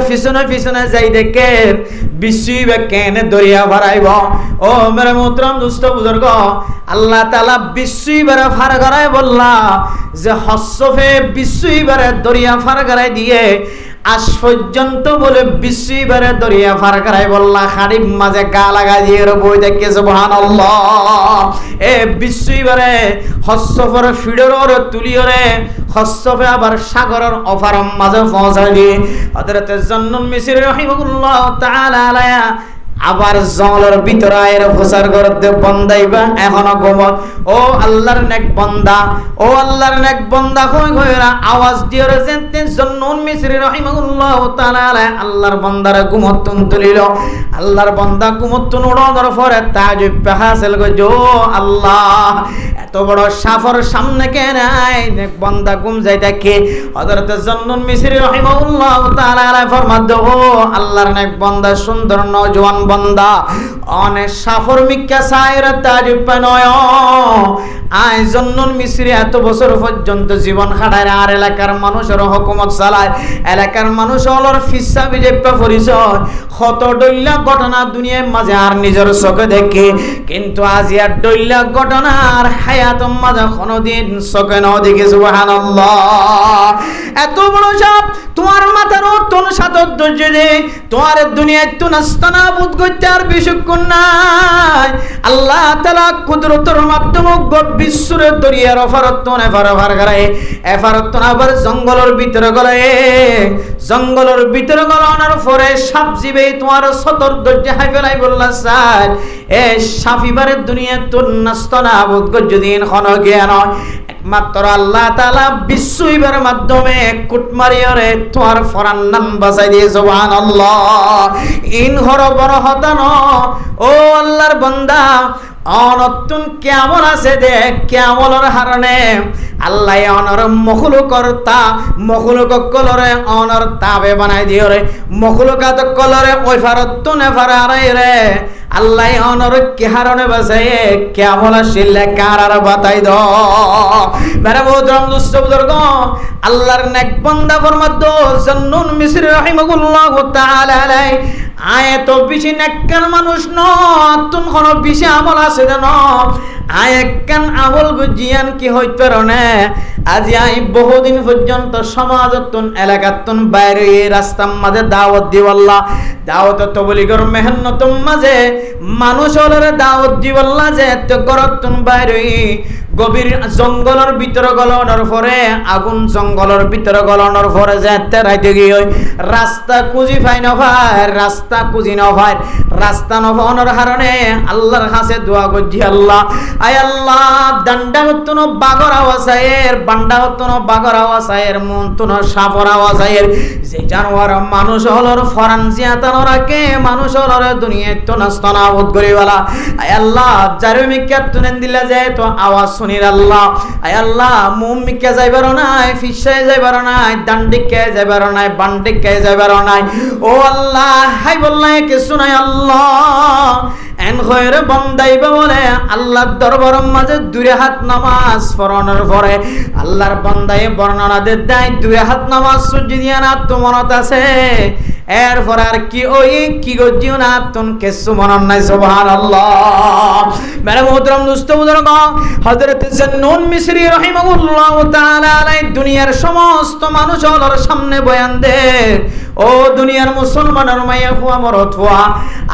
পিছনে যাই দেখে বিশ্বইবার কেনে দরিয়া ভরাইব ও মেরে মোহতরম দুস্থ বুজুর্গ আল্লাহ তাআলা বিশ্বইবার ফার করায় বললা যে হসফে বিশ্বইবারে দরিয়া ফার করাই দিয়ে আজ পর্যন্ত বলে বিশ্বইবারে দরিয়া ফার করাই বললা খাড়ির মাঝে গা লাগা দিয়ে বই দেখে সুবহানাল্লাহ এ বিশ্বইবারে হসফের ফিডর তুলিয়রে হসফে আবার সাগরের অফারম মাঝে পৌঁছাই দিয়ে হযরত জন্নুন মিসরি রাহিমাহুল্লাহ তাআলা আলাইয়া আবার জঙ্গলের ভিতরে আয়ের প্রচার করতে বন্দাইবা এখনো গোমত ও আল্লাহর নেক বান্দা কই কইরা আওয়াজ দিয়ে যেতে জন্নুন মিসরি রাহিমাহুল্লাহ তাআলা আল্লাহর বান্দার গুমতন তুলিল আল্লাহর বান্দা গুমতন উড়ানোর পরে তাজুব হাসিল কইছো আল্লাহ এত বড় সাফর সামনে কেন আই নেক বান্দা গুম যাই দেখে হযরত জন্নুন মিসরি রাহিমাহুল্লাহ তাআলা ফরমাদ ও আল্লাহর নেক বান্দা সুন্দর নওজোয়ান বান্দা অনেক সাফর মিক্কা সাইরা তাজুব নয় আই জন্নুন মিসরি এত বছর পর্যন্ত জীবন খাটায় আর এলাকার মানুষের হুকুমত চালায় এলাকার মানুষ অলর ফিসা বিজেপা পরিচয় কত দৈল্য ঘটনা দুনিয়ার মাঝে আর নিজের চোখে দেখে কিন্তু আজ আর দৈল্য ঘটনা আর হায়াতম মাঝে কোনোদিন চোখে না দেখে সুবহানাল্লাহ এত বড় সাপ তোমার মাথার তোন সাতর ধৈর্য দে তোমার দুনিয়ায় তো নাস্তানাবুদ করতে আর বিশুক্ষণ নাই আল্লাহ তাআলা কুদরতের মাধ্যমে বিশ্বরে দরিয়ার অফারত্তন এফার করায় এফারত্তন আবার জঙ্গলের ভিতরে গলানোর পরে সাপ জিবে তোমার সতর ধৈর্য হাই ফেলাই বললা স্যার এ সাফিবারের দুনিয়া তোর নাস্তানাবুদ করদিন খন জ্ঞান একমাত্র আল্লাহ তাআলা বিশ্বইবার মাধ্যমে কুটমারিয়রে তোমার ফরান নাম বাঁচাই দিয়ে সুবহানাল্লাহ ইন হর বড় হতান ও আল্লাহর বান্দা অনতুন কেমন আছে দেখ কেমনের হারণে আল্লাহ অনর মখলুকর্তা মখলুক কলরে অনর তাবে বানাই দিও রে মখলুকাত কলরে ওই ফারত নে ফারারে রে আল্লাহ অনর কে হারণে বাসায় কেমন আসলে কারার বাতাই দ মেরে মোহতরম দুষ্ট বুজুর্গ আল্লাহর নেক বান্দা ফরমাদ জান্নুন মিসরি রাহিমাহুল্লাহু তাআলা আলাইহি আয় তো বেশি নেককার মানুষ ন তুন কোন বেশি আমল আছে জান আয় একখান আমল গুজিয়ান কি হইতে রনে আজি আই বহুদিন পর্যন্ত সমাজতন এলাকাতন বাইরে রাস্তার মাঝে দাওয়াত দিওয়াল্লাহ দাওয়াত তবলিগর মেহনতম মাঝে মানুষ হলরে দাওয়াত দিওয়াল্লাহ যে তো করতন বাইরে গভীর জঙ্গলের ভিতর গলনের পরে আগুন জঙ্গলের ভিতর গলনের পরে যেতে রাইতে গিয়ে রাস্তা খুঁজি পাই না ভাই রাস্তা খুঁজি না ভাই রাস্তা নফানোর কারণে আল্লাহর কাছে দোয়া করছি আল্লাহ আয় আল্লাহ ডান্ডা হতন বাগর আওয়াজের বান্ডা হতন বাগর আওয়াজের মন তুন সাপর আওয়াজের যে জানোয়ার মানুষ হলর ফরানজিয়া তানোরাকে মানুষ হলর দুনিয়ায় তো নাস্তানাবুদ করিওয়ালা আয় আল্লাহ জারুমিকা তুনেন দিলা যায় তো আওয়াজ শুনির আল্লাহ আয় আল্লাহ মুমিকে যাইবার নাই ফিসায় যাইবার নাই ডান্ডিকে যাইবার নাই বান্ডিকে যাইবার নাই ও আল্লাহ হাই বললাই কিছু নাই আল্লাহ এন খয়রে বন্দাইবা বলে আল্লাহর দরবারের মাঝে দুই হাত নামাজ পড়ানোর পরে আল্লাহর বান্দায়ে বর্ণনা দেয় দুই হাত নামাজ সুজি দিয়া না তো মনত আছে এরপর আর কি ওই কি গজিও না তুন কিছু মনন নাই সুবহানাল্লাহ মেরে মোহতরম দোস্ত বুজুর্গ হযরত জান্নুন মিসরি রাহিমাহুল্লাহু তাআলা আলাইহি দুনিয়ার সমস্ত মানুষের সামনে বয়ান দে ও দুনিয়ার মুসলমানের মাইয়া ফুয়া মরত ফুয়া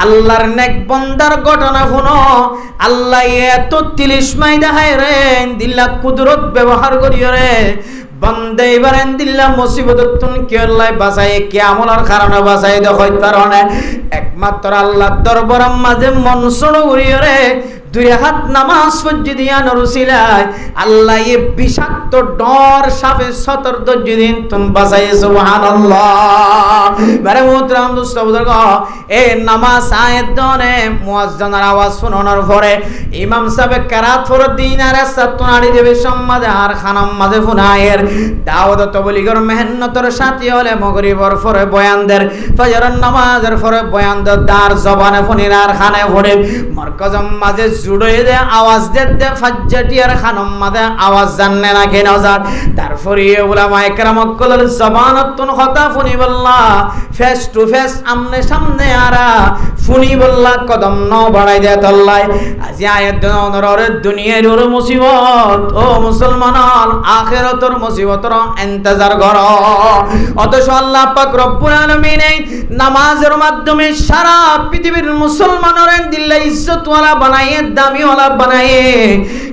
আল্লাহর নেক বান্দার ঘটনা শুনো আল্লাহ এত তিলিশমাই দেখায় রে দিল্লা কুদরত ব্যবহার করিও রে বন্দে এবারেন দিল্লা মুসিবততুন কি আল্লাহ বাঁচায় কিয়ামতের কারণে বাঁচায় দেখই কারণে একমাত্র আল্লাহর দরবারের মাঝে মন ছড়ো উড়িয়ে রে দুই হাত নামাজ পড়জি দিয়া নরুসিলায় আল্লাহ এ বিষাক্ত ডর সাপে সতর দজ্জিদিন তুম বাঁচায় সুবহানাল্লাহ মেরে মোহতরম দোস্ত বুজুর্গ এ নামাজ আয়াত দনে মুয়াজ্জিনের আওয়াজ শোনানোর পরে ইমাম সাহেব কেরাত ফরদ দিন আর সাতনাড়ি দেবে সম্মাদে আর খানাম মাঝে ফুনায়ের দাওয়াত তবলিগর মেহনতর সাথী হলে মাগরিবর পরে বয়ানদের ফজরের নামাজের পরে বয়ানদের দার জবানে ফনির আর খানে ফরে মারকাজম মাঝে জুড়ে দে আওয়াজ দে ফাজ্জাটিয়ার খানম মাঝে আওয়াজ জাননে না কেন যার তারপরে উলামা ইকরাম কলর জবানতুন কথা funny Balla face to face আমনে সামনে আরা ফুনি বল্লা কদম ন বাড়াই দে তল্লাই আজি আয়াত দনরে দুনিয়ার ওর মুসিবত ও মুসলমান আখিরাতের মুসিবতর ইন্তজার করো অতঃ আল্লাহ পাক রব্বুল আলামিন নামাজের মাধ্যমে সারা পৃথিবীর মুসলমানের দিল ইজ্জত ওয়ালা বানায়ে দামি ওয়ালা বানায়ে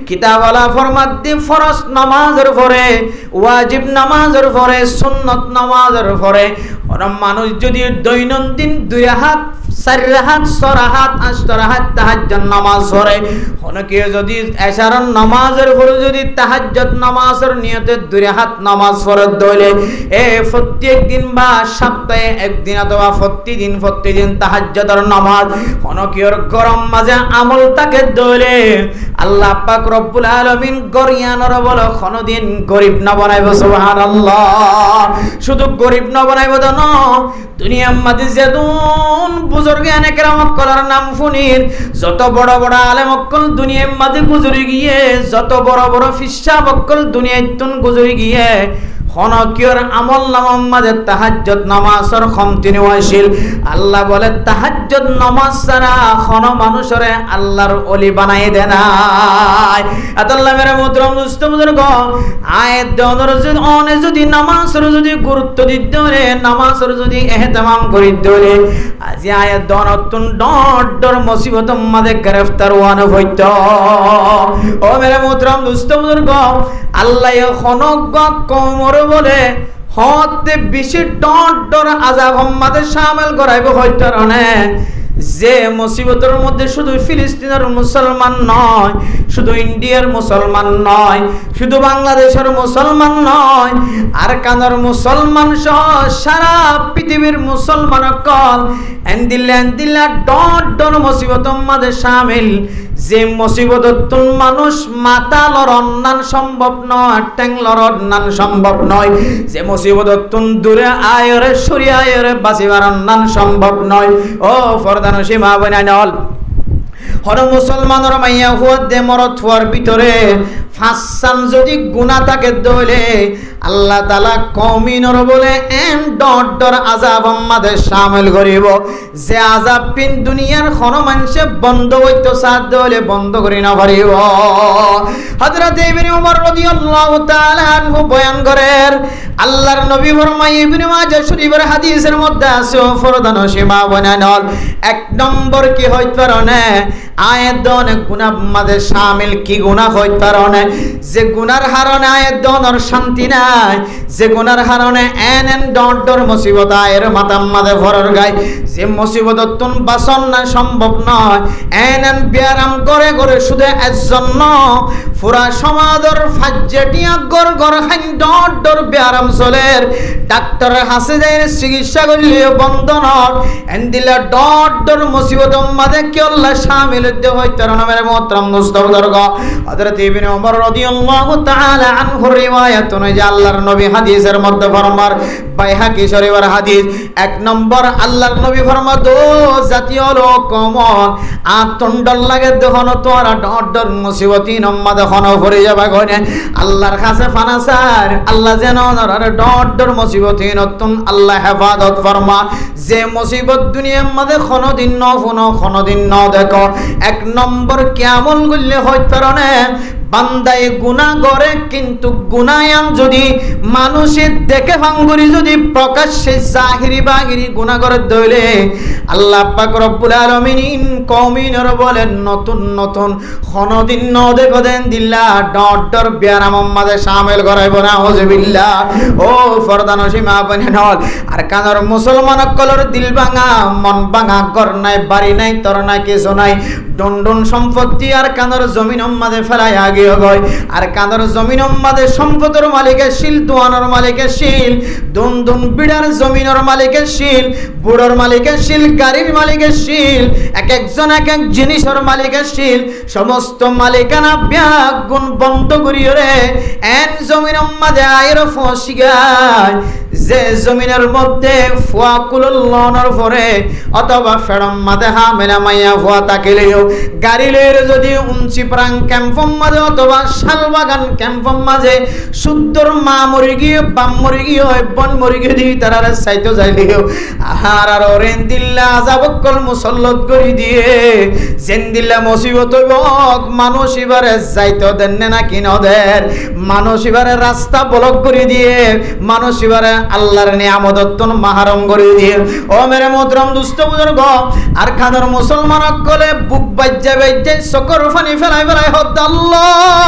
কিতাব ওয়ালা ফরমাত দি ফরজ নামাজের পরে ওয়াজিব নামাজের পরে সুন্নাত নামাজের পরে ওর মানুষ যদি দৈনন্দিন দুই হাত চার রাহাত ছয় রাহাত আট রাহাত তাহাজ্জুদ নামাজ পড়ে অনেকে যদি এশারার নামাজের পরে যদি তাহাজ্জুদ নামাজের নিয়তে দুই রাহাত নামাজ পড়ে দইলে এ প্রত্যেক দিন বা সপ্তাহে একদিন অথবা প্রতিদিন তাহাজ্জুদের নামাজ অনেকের গরম মাঝে আমল তাকে দইলে আল্লাহ পাক রব্বুল আলামিন গরিয়ানর বল কোনদিন গরিব না বানাইব সুবহানাল্লাহ শুধু গরিব না বানাইব না দুনিয়ার মাঝে যেদুন বুজুর্গে আনেকরাম কলার নাম ফুনির যত বড় বড় আলেম অকল দুনিয়ার মাঝে গুজরি গিয়ে যত বড় বড় ফিসা অকল দুনিয়ায় তুন গুজরি গিয়ে হনকিয়র আমল নামার মাঝে তাহাজ্জুদ নামাজের কমতিনি হইছিল আল্লাহ বলে তাহাজ্জুদ নামাজ ছাড়া কোন মানুষরে আল্লাহর ওলি বানাই দেয় নাই আল্লাহ মেরে মুহতরম দোস্ত বুজুর্গ আয়াত দনর যদি নামাজের যদি গুরুত্ব দিতে রে নামাজের যদি ইহতিমাম করি দলে আজি আয়াত দনতুন ডর মুসিবত মাঝে গ্রেফতার ওয়ান হইত ও মেরে মুহতরম দোস্ত বুজুর্গ আল্লাহ খনক কমর বলে হতে বেশি ডর আযাব আমাদের শামিল করাইব হইতো না যে মুসিবতের মধ্যে শুধু ফিলিস্তিনের মুসলমান নয় শুধু ইন্ডিয়ার মুসলমান নয় শুধু বাংলাদেশের মুসলমান নয় আর কানার মুসলমান সহ সারা পৃথিবীর মুসলমান কল এন্দিল্লা ডর মুসিবতের মধ্যে শামিল যে মুসিবততুন মানুষ মাথা লড়ান সম্ভব নয়, ট্যাং লড়ান সম্ভব নয়, যে মুসিবততুন দূরে আয়রে সরিয়ে আয়রে বাঁচিবার নান সম্ভব নয়। ও ফরদানো সীমা বনাইনল হর মুসলমানের মাইয়া হুয়া দে মরত হওয়ার ভিতরে ফাঁসান যদি গুনাহ থাকে দইলে আল্লাহ তাআলা কওমিনর বলে এম ডট ডর আযাব আমাদের শামিল করিব, যে আযাব পিন দুনিয়ার কোন মানুষে বন্ধ হইতো সাদ দইলে বন্ধ করি না পারিব। হযরত ইবনে ওমর রাদিয়াল্লাহু তাআলা আনহু বয়ান করেন আল্লাহর নবী ফরমায় ইবনে মাজাহ শরীফের হাদিসের মধ্যে আছে ফরদান সীমা বনানল এক নম্বর কি হইতে পারে আয়াত দনে গুনাহ আমাদের শামিল কি গুনাহ হইতে পারে যে গুনার হারণে আয়াত দনর শান্তি নাই, যে গুনার হারণে এন ডট ডর মুসিবত আয়ের মাথা আমাদের ভরর গায়, যে মুসিবততুন বাসন না সম্ভব নয় এন ব্যারাম করে করে শুধু এজন্য পুরা সমাজের ফাজ্জেটিয়া গর গর হাইন ডট ডর ব্যারাম চলের ডাক্তারের হাসে যায় চিকিৎসা করলে বন্ধনর এন দিলা ডট ডর মুসিবত আমাদের কি আল্লাহ শামিল হইতে পারে না। মেরে মোহতরম মুস্তাফা দরগ হযরত ইবনে ওমর রাদিয়াল্লাহু তাআলা আনহু রিওয়ায়াত অনুযায়ী আল্লাহর নবী হাদিসের মধ্যে ফরমার বাইহাকি শরীফের হাদিস এক নম্বর আল্লাহর নবী ফরমাদ জাতীয় লোক কমন আতন্ডল লাগে দেখনো তোরা ডর মুসিবতি নম্মাদ হনো ভরে যাবে গনে আল্লাহর কাছে ফানাসার আল্লাহ যেন ডর মুসিবতি নতুন আল্লাহ হেফাজত ফরমা। যে মুসিবত দুনিয়ার মধ্যে কোনদিন ন ফোনো কোনদিন ন দেখো এক নম্বর কেমন গুললে হইতে পারে বান্দায় গুনাহ করে কিন্তু গুনায়াম যদি মানুষের দেখে ভাঙ্গুরি যদি প্রকাশ্যে জাহিরি বাহিরি গুনাহ করে দইলে আল্লাহ পাক রব্বুল আলামিন কওমিনর বলেন নতুন নতুন কোনদিন ন দেখো দেন দিল্লা ডট ডর বিয়ারাম আমাদে শামিল করাইব না আউযুবিল্লাহ। ও ফরদান সীমা বনেনল আর কানর মুসলমান কলর দিল ভাঙা মন ভাঙা ঘর নাই বাড়ি নাই তর নাই কিছু নাই ডন্ডন সম্পত্তি আর কানর জমিন আমাদে ফেলাই আগে গয় আর কানর জমিন আমাদে সম্পদের মালিকের শিল দোয়ানোর মালিকের শিল দুন দুন বিড়ার জমিনের মালিকের শিল বুড়োর মালিকের শিল গাড়ির মালিকের শিল এক একজন এক এক জিনিসের মালিকের শিল সমস্ত মালিকানা ব্যাগ গুণ বন্ধ করিও রে এন জমিন আমাদে আয়ের ফসি গায় যে জমিনের মধ্যে ফুয়া কুলুল্লনের পরে অথবা ফেরম মাদে হা মেনা মাইয়া ফুয়া তাকিলেও গাড়ি লইরে যদি উঞ্চি প্রাং ক্যাম্পম মাঝে অথবা শালবাগান ক্যাম্পম মাঝে শুদ্ধর মা মরি গিয়ে বাম মরি গিয়ে বন মরি গিয়ে দিই তারা সাইতো যাইলেও আহার আর ওরেন দিল্লা আজাবকল মুসল্লত করি দিয়ে জেন দিল্লা মুসিবত হইব মানুষ এবারে যাইতো দেন না কিনদের মানুষ এবারে রাস্তা ব্লক করে দিয়ে মানুষ এবারে আল্লাহর নিয়ামতন মাহারম করে দিয়ে। ও মেরে মোহতরম দুস্থ বুজুর্গ আর খানের মুসলমান কলে বুক বাজ্জা বাজ্জা সকর ফানি ফেলাই ফেলাই হদ আল্লাহ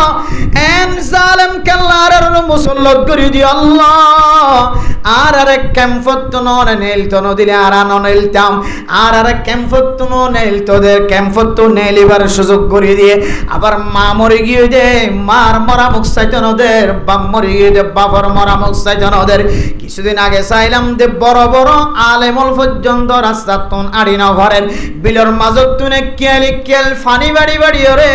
এন জালেম কাল্লার মুসল্লত করে দিয়ে আল্লাহ আর আরে ক্যাম্পত নন নেলতো নদিলে আর ননেলতাম আর আরে ক্যাম্পত নেল তোদের ক্যাম্পত নেলিবার সুযোগ করে দিয়ে আবার মা মরে গিয়ে দে মার মরা মুখ চাইতো নদের বাপ মরে গিয়ে দে বাবার মরা মুখ চাইতো নদের। কিছুদিন আগে চাইলাম যে বড় বড় আলেমল পর্যন্ত রাস্তা তুন আড়ি না ঘরের বিলর মাজত তুনে কেলি কেল ফানি বাড়ি বাড়ি ওরে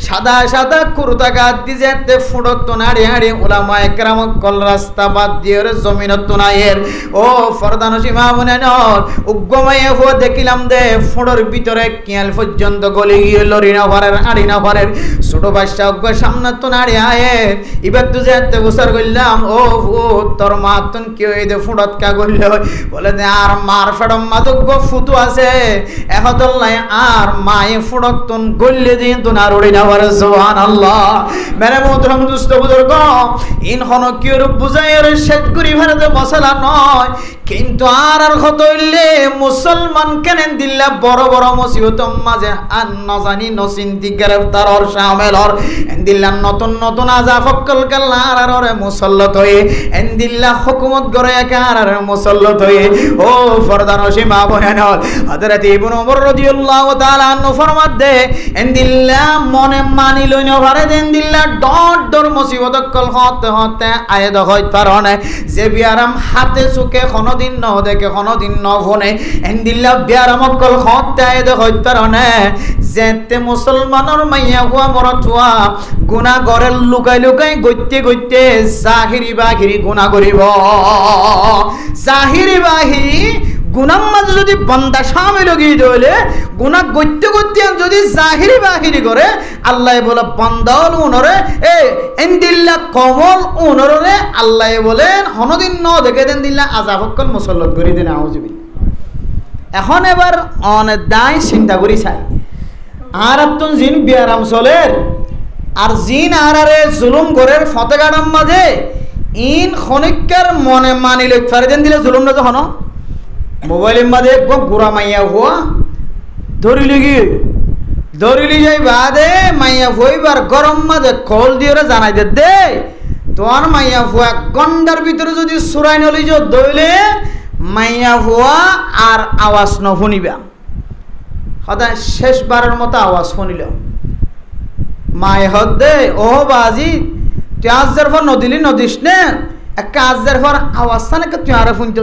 সাদা সাদা কুর্তা গাদ দিতে ফুড়ত তুন আড়ি আড়ি ওলামা একরাম কল রাস্তা বাদ দিয়ে ওরে জমিনত তুনাইয়ের। ও ফরদান সীমা মনে নল উগ্গমাইয়া হো দেখিলাম দে ফুড়োর ভিতরে কেল পর্যন্ত গলি গিয়ে লরি না ঘরের আড়ি না ঘরের ছোট বাচ্চা উগ্গ সামনে তুন আড়ি আয়ে এবার তো যেতে বছর করলাম ও তোর মা তুন কি হয়ে দে ফুড়ত কা গল্লে বলে দে আর মার ফেডম মাদুগ্গ ফুতু আছে এহদল নাই আর মায়ে ফুড়ত তুন গল্লে দিন তুন আর উড়ি না পারে সুবহানাল্লাহ। মেরে মোহতরম দুস্থ বুজুর্গ ইন হন কি রূপ বুঝাই আর শেষ করি ভারতে মশলা নয় কিন্তু আর আর কত হইলে মুসলমান কেনেন দিল্লা বড় বড় মুসিবত মাঝে আর না জানি নচিন্তি গ্রেফতার আর শামিল আর দিল্লা নতুন নতুন আযাব ফকল কাল্লা আর ওরে মুসল্লত হয়ে দিল্লা হুকুমত গরে একার আর মুসল্লত হয়ে। ও ফরদান সীমা বয়ানল হযরত ইবনে ওমর রাদিয়াল্লাহু তাআলা আনহু ফরমাত দে দিল্লা মনে মানি লইনো পারে দিল্লা ডট ডর মুসিবত কল হতে হতে আয়ে দহই পারনে যে বিয়ারাম হাতে চুকে কোন হনদিন ন দেখে হনদিন ন ফোনে এন্দিল্লা বিয়ার মক্কল হত্যায় দে হত্যারণে যেতে মুসলমানের মাইয়া হুয়া মরত হুয়া গুনাহ গরের লুকাই লুকাই গইতে গইতে জাহিরি বাহিরি গুনাহ করিব জাহিরি বাহিরি গুনার মাঝে যদি বান্দা শামিল হয়ে গেলে গুনাহ গইতে গইতে যদি জাহিরি বাহিরি করে আল্লাহ বলে বান্দাল উনরে এ এন্দিল্লা কমল উনরে আল্লাহ বলেন হনদিন ন দেখে দেন দিল্লা আযাবকল মুসল্লত করি দেন আউযুবিল। এখন এবার অনেক দায় চিন্তা করি চাই আর আপন জিন বিয়ারাম চলের আর জিন আরে জুলুম করের ফতেগাড়ার মাঝে ইন খনিকার মনে মানি লই ফারে দেন দিলে জুলুম না যখন মোবাইলের মাঝে এক গুড়া মাইয়া হুয়া ধরিলি যাই বাদে মাইয়া হইবার গরম মাঝে কল দিয়ে জানাই দে তোমার মাইয়া হুয়া 1 ঘন্টার ভিতরে যদি সুরাই নলি যো দইলে মাইয়া হুয়া আর আওয়াজ ন শুনিবা সদায় শেষবারের মতো আওয়াজ শুনিল মায়ে হদ দে ও বাজি তুই আজের পর নদিলি নদিস নে একটা আজের পর আওয়াজ নাকি তুই আরে শুনতে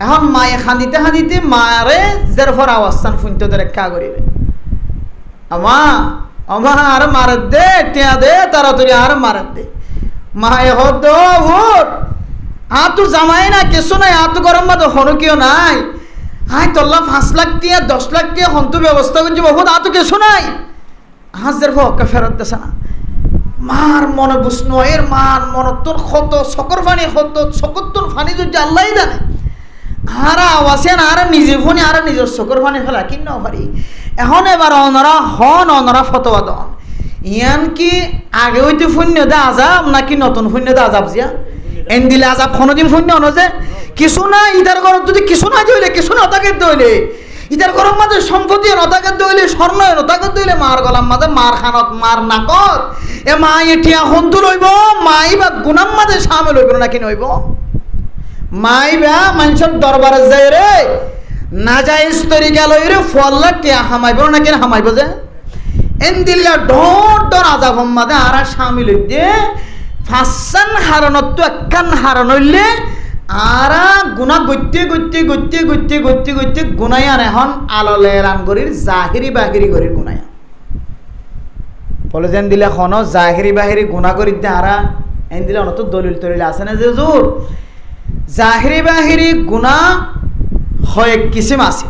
এখন মায়ে খান্দিতে খান্দিতে মারে জের পর আওয়াজ শুনতে তোর একটা করিবে আমা আমা আর মারে দে টিয়া দে তাড়াতাড়ি আর মারে দে মায়ে হদ ভোট তু জামাই না কিছু নাই তু গরম মা তো হনো কিয় নাই তোল্লা 5 লাখ টিয়া 10 লাখ টিয়া হন্তু ব্যবস্থা করছি বহুত তু কিছু নাই হাজের ভক্কা ফেরত দেছে না মার মনে বুঝনো এর মান মন তোর ক্ষত সকর ফানি ক্ষত সকর তোর ফানি যদি আল্লাহ জানে আর আওয়াজে না আর নিজে ফোনে আর নিজের সকর ফানি ফেলা কিনা পারি এখন এবার অনরা ফতোয়া দন ইয়ান কি আগে হইতে শূন্য দে আজাব নাকি নতুন শূন্য দে আজাব জিয়া এন দিলে আজাব কোনোদিন শূন্য হনো যে কিছু না ইটার ঘরত যদি কিছু না দইলে কিছু নতাকে দইলে ইটার ঘরের মাঝে সম্পত্তি নতাকে দইলে স্বর্ণ নতাকে দইলে মার গলার মাঝে মার খানত মার নাকত এ মা এটিয়া হন্তু লইব মাই বা গুনার মাঝে শামিল হইব নাকি নইব মাই বা মানুষের দরবারে যায় রে না যায় তরিকা লই রে ফল্লা টিয়া হামাইব নাকি হামাইব যে এন্দিল্লা ডর ডর আজাব মাঝে আর শামিল হইতে ফাঁসান হারানত তো একখান হারান হইলে আর গুণা গত্যে গত্যে গত্যে গত্যে গত্যে গত্যে গুনায়ান এখন আললে রানগরির জাহিরি বাহিরি গরির গুনায়ান বলে যেন দিলে খন জাহিরি বাহিরি গুণা করির দে আরা এন দিলে অনত দলিল তলিল আছে না যে জোর জাহিরি বাহিরি গুণা হয় এক কিসিম আছে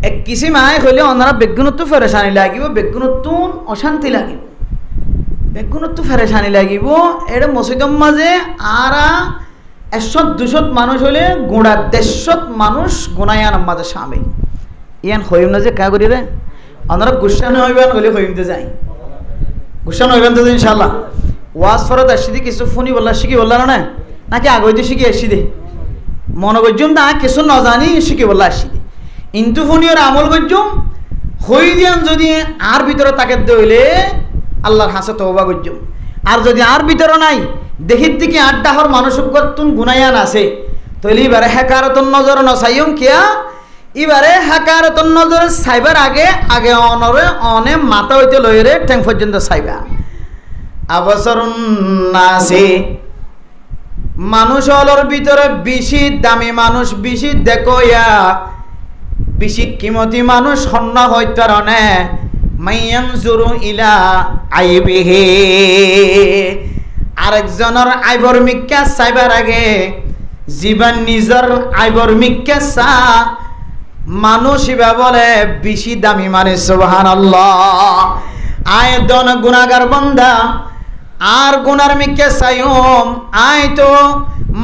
এক কিসিম আয় হইলে ওনারা বেগুনত্ব ফেরেশানি লাগিব বেগুনত্ব অশান্তি লাগিব বেগুনত্ব ফেরেশানি লাগিব এটা মসজিদের মাঝে আরা 100-200 মানুষ হলে গুণা 150 মানুষ গুণায়ান মাঝে শামিল ইয়ান হইম না যে কা করি রে ওনারা গুসান হইবেন হলে হইমতে যাই গুসান হইবেন তো ইনশাআল্লাহ ওয়াজ ফরত আসিদি কিছু ফোনি বললা শিখি বললা না নাকি আগে হইতে শিখি আসি দে মনে করছুম না কিছু না জানি শিখি বললা আসি দে ইন্তু ফোনির আমল করছুম হই দিয়ান যদি আর ভিতরে তাকে দইলে আল্লাহর হাসে তওবা করছুম আর যদি আর ভিতরে নাই দেখির দিকে আড্ডাহর মানুষ তুন গুনায়ান আছে তৈলি এবারে হেকারতন নজর নসাইম কিয়া এবারে হেকারতন নজর সাইবার আগে আগে অনরে অনে মাথা হইতে লইরে ঠ্যাং পর্যন্ত সাইবা আবসরুন নাসি মানুষ হলর ভিতরে বেশি দামি মানুষ বেশি দেখোয়া বেশি কিমতি মানুষ সন্না হইতারণে মাইয়ানজুরু ইলা আইবিহি আরেকজনের আইবর মিক্কা চাইবার আগে জীবন নিজের আইবর মিক্কা চা মানুষ ইবা বলে বেশি দামি মানে সুবহানাল্লাহ আয় দন গুনাহগার বান্দা আর গুনার মিক্কা চাইম আয় তো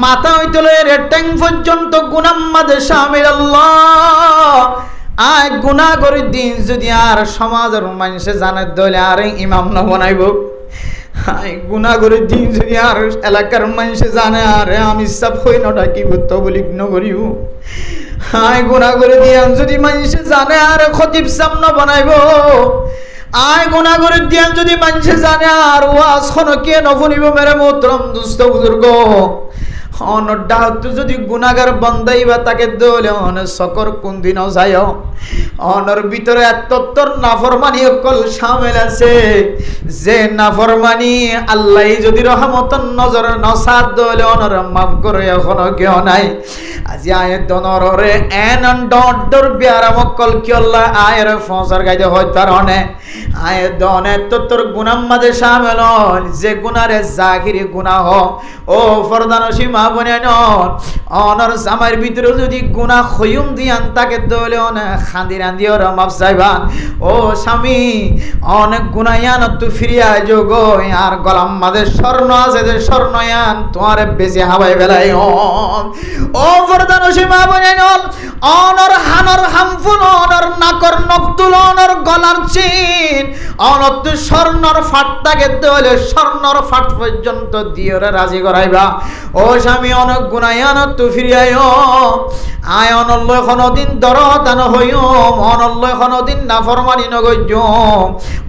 মাথা হইতে লয়ে ট্যাং পর্যন্ত গুনার মাঝে শামিল আল্লাহ আয় গুনাহ করে দিন যদি আর সমাজের মানুষে জানে দলে আর ইমাম না বানাইব আয় গুনাহ করে দিন যদি আর এলাকার মানুষে জানে আরে আমি সব হই নটা কি করতে বলি নগরিও আয় গুনাহ করে দিয়ান যদি মানুষে জানে আর খতিব সামনে বানাইব আয় গুনাহ করে দিয়ান যদি মানুষে জানে আর ওয়াজ খন কে নফুনিব মেরে মোহতরম দুস্থ বুজুর্গ অনর ডাহত যদি গুনাহগার বান্দাইবা তাকে দলে অন সকর কোন দিনও যায় অনর ভিতরে এতত্তর নাফরমানি অকল শামিল আছে যে নাফরমানি আল্লাহ যদি রহমতন নজর নসাদ দলে অনর মাফ করে এখনো কেউ নাই আজি আয়াত দনরে এন ডর বিয়ারা মকল কি আল্লাহ আয়ের ফসর গাইতে হয় তার অনে আয়াত দনে তত্তর গুনাহ মাঝে শামিল যে গুনারে জাহিরি গুনাহ ও ফরদানসী মা বনে নন অনর জামাইর ভিতরে যদি গুনাহ খয়ুম দিয়ান তাকে দলে অনে খান্দি রান্দি ওর মাপ চাইবা ও স্বামী অনেক গুনায়ান তু ফিরিয়া যোগ আর গলাম মাঝে স্বর্ণ আছে যে স্বর্ণয়ান তোমার বেশি হাওয়াই বেলাই ও ফরদানসী মা বনে নন অনর হানর হামফুল অনর নাকর নকতুল অনর গলার চিন অনর তু স্বর্ণর ফাট তাকে দলে স্বর্ণর ফাট পর্যন্ত দিওরে রাজি করাইবা ও স্বামী অনেক গুনায়ান তু ফিরিয়ায় আয় অনল্লয় কোনদিন দরদান হইও অনল্লয় কোনদিন নাফরমানি নগজ্য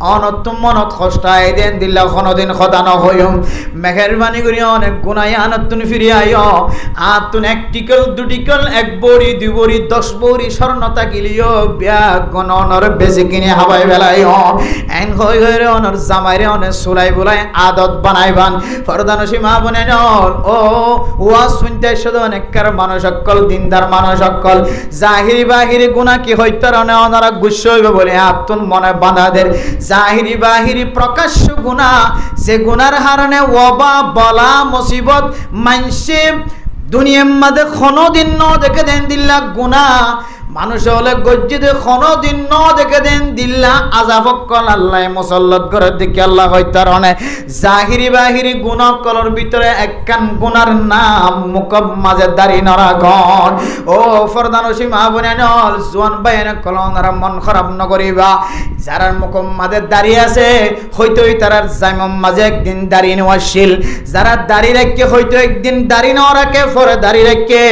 অনত মনত কষ্টায় দেন দিল্লা কোনদিন খদান হইও মেহেরবানি করি অনেক গুনায়ান তুন ফিরিয়ায় আর তুন এক টিকল দুটিকল এক বড়ি দুই বড়ি 10 বড়ি স্বর্ণ তাকিলিও বিয়া গণনর বেশি কিনে হাওয়াই বেলাই এন হই হইরে অনর জামাইরে অনে সুলাই বুলাই আদত বানাইবান ফরদানসী মা বনে নল ও ওয়াজ শুনতে শুধু অনেককার মানুষ সকল দিনদার মানুষ সকল জাহিরি বাহিরি গুনাহ কি হইতার অনে অনারা গুচ্ছ হইবে বলে আত্মন মনে বাঁধাদের জাহিরি বাহিরি প্রকাশ্য গুনাহ যে গুনার হারণে ওবা বলা মুসিবত মানসে দুনিয়ার মধ্যে কোনদিন ন দেখে দেন দিল্লা গুনাহ মানুষ হলে গজ্জিদে কোনদিন ন দেখে দেন দিল্লা আযাব কল আল্লাহ মুসাল্লাত করে দেখি আল্লাহ হইতার অনে জাহিরি বাহিরি গুনাহ কলর ভিতরে একখান গুনার নাম মুকব মাঝে দাড়ি নরা গন ও ফরদানসী মা বনে নল জোয়ান বাইনে কলনার মন খারাপ ন করিবা যারা মুকম মাঝে দাড়ি আছে হয়তো তারার জাইমম মাঝে একদিন দাড়ি নেওয়াশীল যারা দাড়ি রাখে হয়তো একদিন দাড়ি ন রাখে পরে দাড়ি রাখে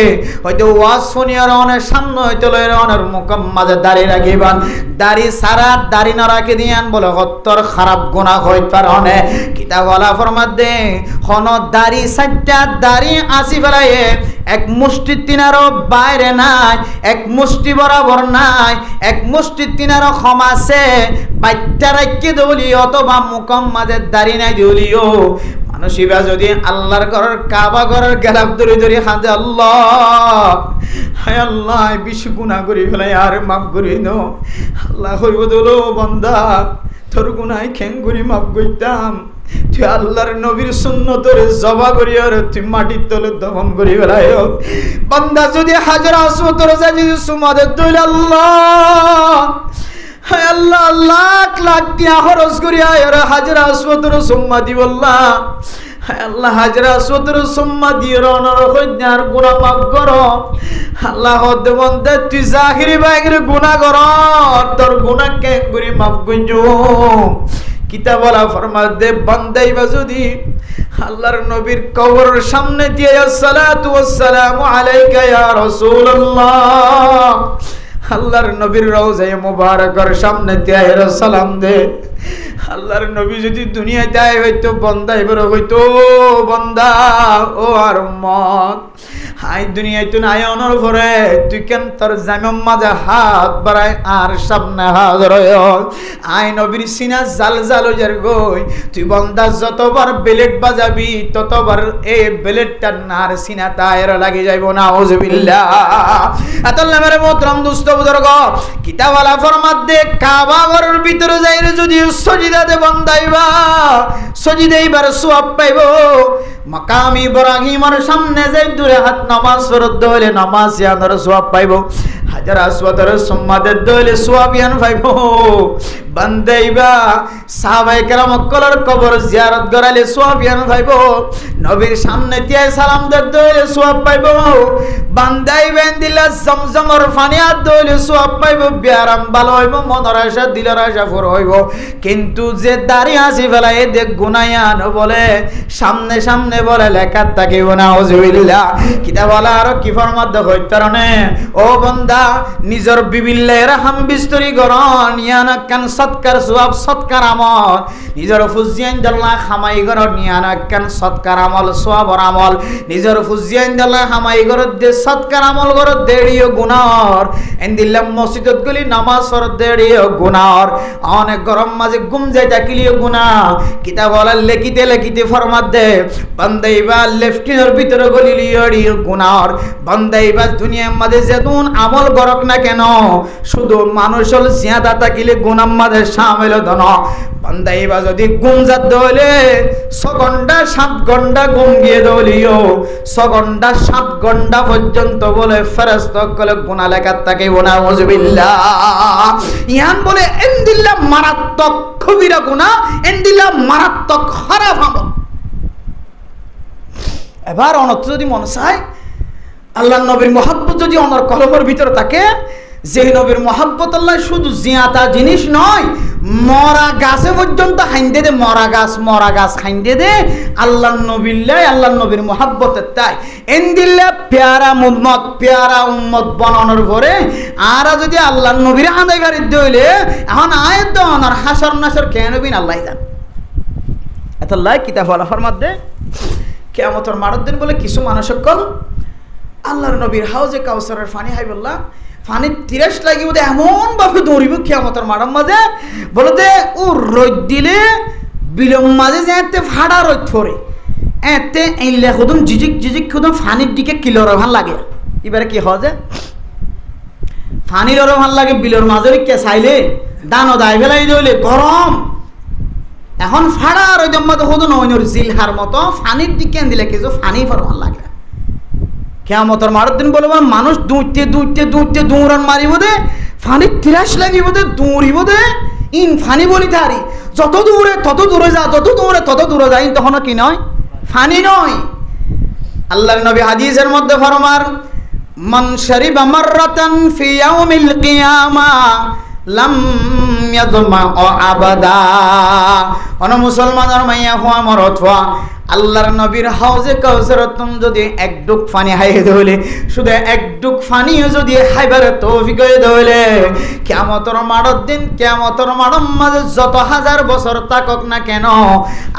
হয়তো ওয়াজ শুনিয়ার অনে সামনে হয়তো অনর মুকম মাঝে দাড়ি রাখিবান দাড়ি সারা দাড়ি না রাখি দিয়ান বলে হত্তর খারাপ গুনাহ হইতার অনে কিতাব ওয়ালা ফরমাদে হন দাড়ি সাতটা দাড়ি আসি ফেলায়ে এক মুষ্টি তিনারও বাইরে নাই এক মুষ্টি বরাবর নাই এক মুষ্টি তিনারও ক্ষমাছে বাইটা রাখি দলি অথবা মুকম মাঝে দাড়ি নাই দলিও মানুষিবা যদি আল্লাহর ঘরের কাবা ঘরের গেলাপ ধরে ধরে হাতে আল্লাহ হায় আল্লাহ বেশি গুনাহ করি ফেলাই আর মাফ করি নো আল্লাহ হইব দলো বান্দা তোর গুনাহ খেং করি মাফ করতাম তুই আল্লাহর নবীর সুন্নতরে জবা করি আর তুই মাটির তলে দফন করি ফেলাই বান্দা যদি হাজরা আসওয়াতর যাই সুমাদের দইল আল্লাহ হায় আল্লাহ লাখ লাখ টিয়া খরচ করি আর হাজরা আসওয়াতর সুম্মা দিবল্লাহ হায় আল্লাহ হাজরা আসওয়াতর সুম্মা দির অনর হইনার গুনাহ মাফ করো আল্লাহ দেবন্দে তুই জাহিরি বাহিরি গুনাহ কর তোর গুনাহ কে করি মাফ কইজো কিতাব ওয়ালা ফরমাদে বান্দাইবা যদি আল্লাহর নবীর কবরের সামনে দিয়ে আসসালাতু ওয়াসসালামু আলাইকা ইয়া রাসূলুল্লাহ আল্লাহর নবীর রওজায়ে মুবারকের সামনে দিয়ে সালাম দে আল্লাহর নবী যদি দুনিয়াতে আয় হইতো বান্দাই বড় হইতো বান্দা ও আর উম্মত হাই দুনিয়ায় তুই নাই অনর পরে তুই কেন তোর জামিম মাঝে হাত বাড়ায় আর সামনে হাজার আই নবীর সিনা জাল জাল যার গই তুই বান্দা যতবার বেলেট বাজাবি ততবার এই বেলেটটা নার সিনা তায়ের লাগি যাইব না আউযুবিল্লাহ আতাল্লাহ মেরে মোহতরম দোস্ত বুজুর্গ কিতাবওয়ালা ফরমাত দে কাবা ঘরের ভিতরে যাইরে যদি সজিদাতে বান্দাইবা সজিদাইবার সওয়াব পাইবো মাকাম ইব্রাহিমের সামনে যাই দূরে হাত নামাজ পড়তে হলে নামাজ ইয়ানোর সওয়াব পাইবো হাজার আসওয়াতের সুম্মাদের দলে সওয়াব ইয়ান পাইবো বান্দাইবা সাহাবায়ে কেরাম কলর কবর জিয়ারত করালে সওয়াব ইয়ান পাইবো নবীর সামনে দিয়ে সালাম দিতে হলে সওয়াব পাইবো বান্দাইবেন দিলা জমজমর পানি আর দলে সওয়াব পাইবো বিয়ারাম ভালো হইবো মনের আশা দিলের আশা পুরো হইবো কিন্তু যে দাড়ি আসি ফেলা এ দেখ গুনায়ান বলে সামনে সামনে বলে লেখা থাকিব না আউযুবিল্লাহ কিতাবওয়ালা আর কি ফরমাত হইতারনে ও বান্দা নিজর বিবিল্লাহ রাহম বিস্তরি গরন ইয়ানা কান সৎকার সওয়াব সৎকার আমল নিজের ফুজিয়ান দল্লা খামাই ঘর নিয়ান একখান সৎকার আমল সওয়াবর আমল নিজের ফুজিয়ান দল্লা খামাই ঘর দে সৎকার আমল ঘর দেড়িও গুনাহর এন্দিল্লাম মসজিদত গলি নামাজ পড় দেড়িও গুনাহর অনেক গরম মাঝে ঘুম যায় তাকিলিও গুনাহ কিতাব বলে লেখিতে লেখিতে ফরমাত দে বান্দাইবা লেফটিনের ভিতরে গলি লিয়ড়িও গুনাহর বান্দাইবা দুনিয়ার মাঝে যেতুন আমল গরক না কেন শুধু মানুষল জিয়াদা তাকিলে গুনাম মাঝে শামিল দন বান্দাইবা যদি ঘুম যাত দলে 6 ঘন্টা 7 ঘন্টা ঘুম গিয়ে দলিও 6 ঘন্টা 7 ঘন্টা পর্যন্ত বলে ফেরেশতা কলে গুনাহ লেখা থাকে ওনা ওয়াজবিল্লাহ ইয়ান বলে ইনদিল্লাহ মারাত্মক কবিরা গুনাহ ইনদিল্লাহ মারাত্মক খারাপ আমল এবার অনত যদি মন চায় আল্লাহর নবীর মহব্বত যদি আমার কলবের ভিতরে থাকে যে নবীর মহব্বত আল্লাহ শুধু জিয়াতা জিনিস নয় মরা গাছে পর্যন্ত হাইন্দে দে মরা গাছ হাইন্দে দে আল্লাহর নবীল্লাই আল্লাহর নবীর মহব্বতের তাই এন্দিল্লা পেয়ারা উম্মত বানানোর পরে আর যদি আল্লাহর নবীর হাঁদাই বাড়ির দইলে এখন আয়ের দন আর হাসর নাসর কেন বিন আল্লাহ জান এত লাই কিতাব বলা ফরমাত দে কিয়ামতের মারদ দিন বলে কিছু মানুষ সকল আল্লাহর নবীর হাউজে কাউসারের পানি হাইবুল্লাহ পানি 30 লাগি বলে এমন ভাবে দৌড়িব কিয়ামতের মারাম মাঝে বলতে ও রোদ দিলে বিলম মাঝে যেতে ফাড়া রোদ পড়ে এতে এইলে খুদুম জিজিক খুদুম পানির দিকে কিলোর ভাল লাগে এবারে কি হয় যে পানির ভাল লাগে বিলর মাঝে কে চাইলে দানো দাই ফেলাই দইলে গরম এখন ফাড়া রোদ মধ্যে খুদুন অন্যর জিলহার মতো পানির দিকে দিলে কিছু পানি ফর ভাল লাগে কিয়ামতের মারার দিন বলবো মানুষ দুইতে দৌড়ান মারিব দে ফানি 30 লাগিব দে দৌড়িব দে ইন ফানি বলি তারি যত দূরে যা ইন তখন কি নয় ফানি নয় আল্লাহর নবী হাদিসের মধ্যে ফরমার মান শারিবা মাররাতান ফি ইয়াউমিল কিয়ামা লাম ইয়াযমা আবাদা অন মুসলমানের মাইয়া হওয়া মরত হওয়া আল্লাহর নবীর হাউজে কাউসারত যদি এক ডুক পানি হাইয়ে দইলে শুধু এক ডুক পানিও যদি হাইবার তৌফিক হয়ে দইলে কিয়ামতের মাড়র দিন কিয়ামতের মাড়র মাঝে যত হাজার বছর থাকক না কেন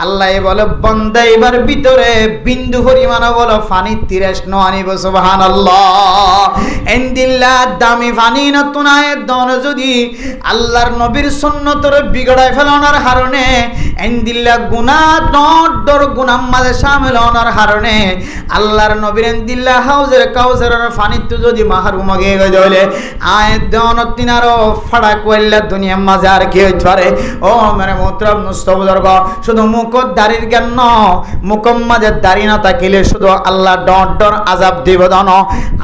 আল্লাহ বলে বান্দা এবার ভিতরে বিন্দু পরিমাণ বলো পানি 30 ন আনিব সুবহানাল্লাহ ইনদিল্লাহ দামি পানি না তুনায় দন যদি আল্লাহর নবীর সুন্নতর বিগড়ায় ফেলানোর কারণে ইনদিল্লাহ গুনাহ ডর গুনাহ মাঝে শামিল হওয়ার কারণে আল্লাহর নবীর ইনদিল্লাহ হাউজের কাউসারের পানিতে যদি মাহরুম হয়ে গেলে আয়াত দেওয়ান তিনারও ফাড়া কইলা দুনিয়ার মাঝে আর কি হইতে পারে ও মানে মুহতরম মুস্তাবুজুর্গ শুধু মুখত দাড়ির জ্ঞান ন মুখম মাঝে দাড়ি না থাকিলে শুধু আল্লাহ ডর আযাব দিব দন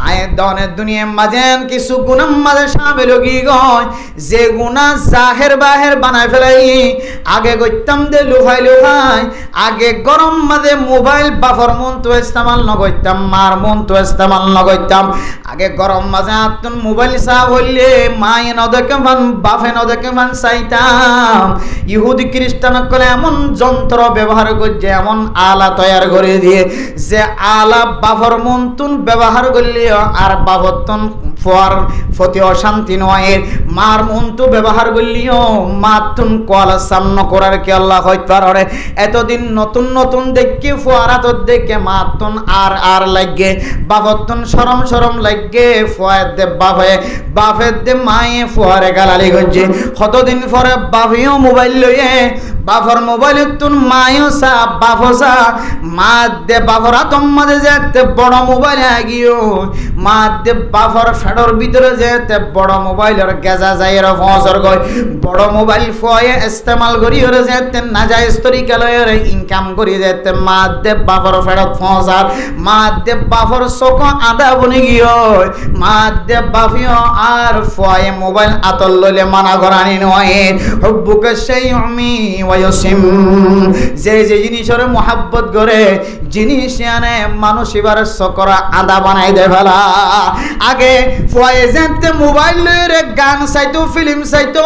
আয়াত দেওয়ানের দুনিয়ার মাঝে কিছু গুনাহ মাঝে শামিল হয়ে গয় যে গুনাহ জাহের বাহের বানায় ফেলাই আগে গইতাম দে লুহাই আগে গরম মাঝে মোবাইল বাফর মন তো ইস্তেমাল ন করতাম মার মন তো ইস্তেমাল ন করতাম আগে গরম মাঝে আতুন মোবাইল সা হইলে মায়ে ন দেখে মান বাফে ন দেখে মান চাইতাম ইহুদি খ্রিস্টান কলে এমন যন্ত্র ব্যবহার করছে এমন আলা তৈয়ার করে দিয়ে যে আলা বাফর মন তুন ব্যবহার করলে আর বাফতন ফর ফতি অশান্তি নয় মার মন তো ব্যবহার করলিও মাতুন কল সামনে করার কি আল্লাহ হইতে পারে এতদিন নতুন দেখে ফুয়ারা তো দেখে মাতুন আর লাগে বাফতুন শরম লাগে ফুয়ার দে বাফের দে মায়ে ফুয়ারে গালালি গজে কতদিন পরে বাফিও মোবাইল লইয়ে বাফর মোবাইল তুন মায়ও সা বাফসা মা দে বাফরা তোমাদে যেতে বড় মোবাইল আগিও মা দে বাফর ফেডর ভিতরে যেতে বড় মোবাইলের গেজা যাইয়ের ফসর গয় বড় মোবাইল ফয়ে ইস্তেমাল করি ওরে যেতে না যায় তরিকা লয়ের ইনকাম করি যেতে মা দে বাফর ফেডত ফসার মা দে বাফর চোখ আদা বনি গিয়ে মা দে বাফিও আর ফয়ে মোবাইল আতল লইলে মানা করানি নয় হুব্বুকে সেই আমি ওয়াসিম যে জিনিসের মোহাব্বত করে জিনিস আনে মানুষ এবার সকরা আদা বানাই দে ফেলা আগে ফুয়ায়ে যেতে মোবাইল লইরে গান চাইতো ফিল্ম চাইতো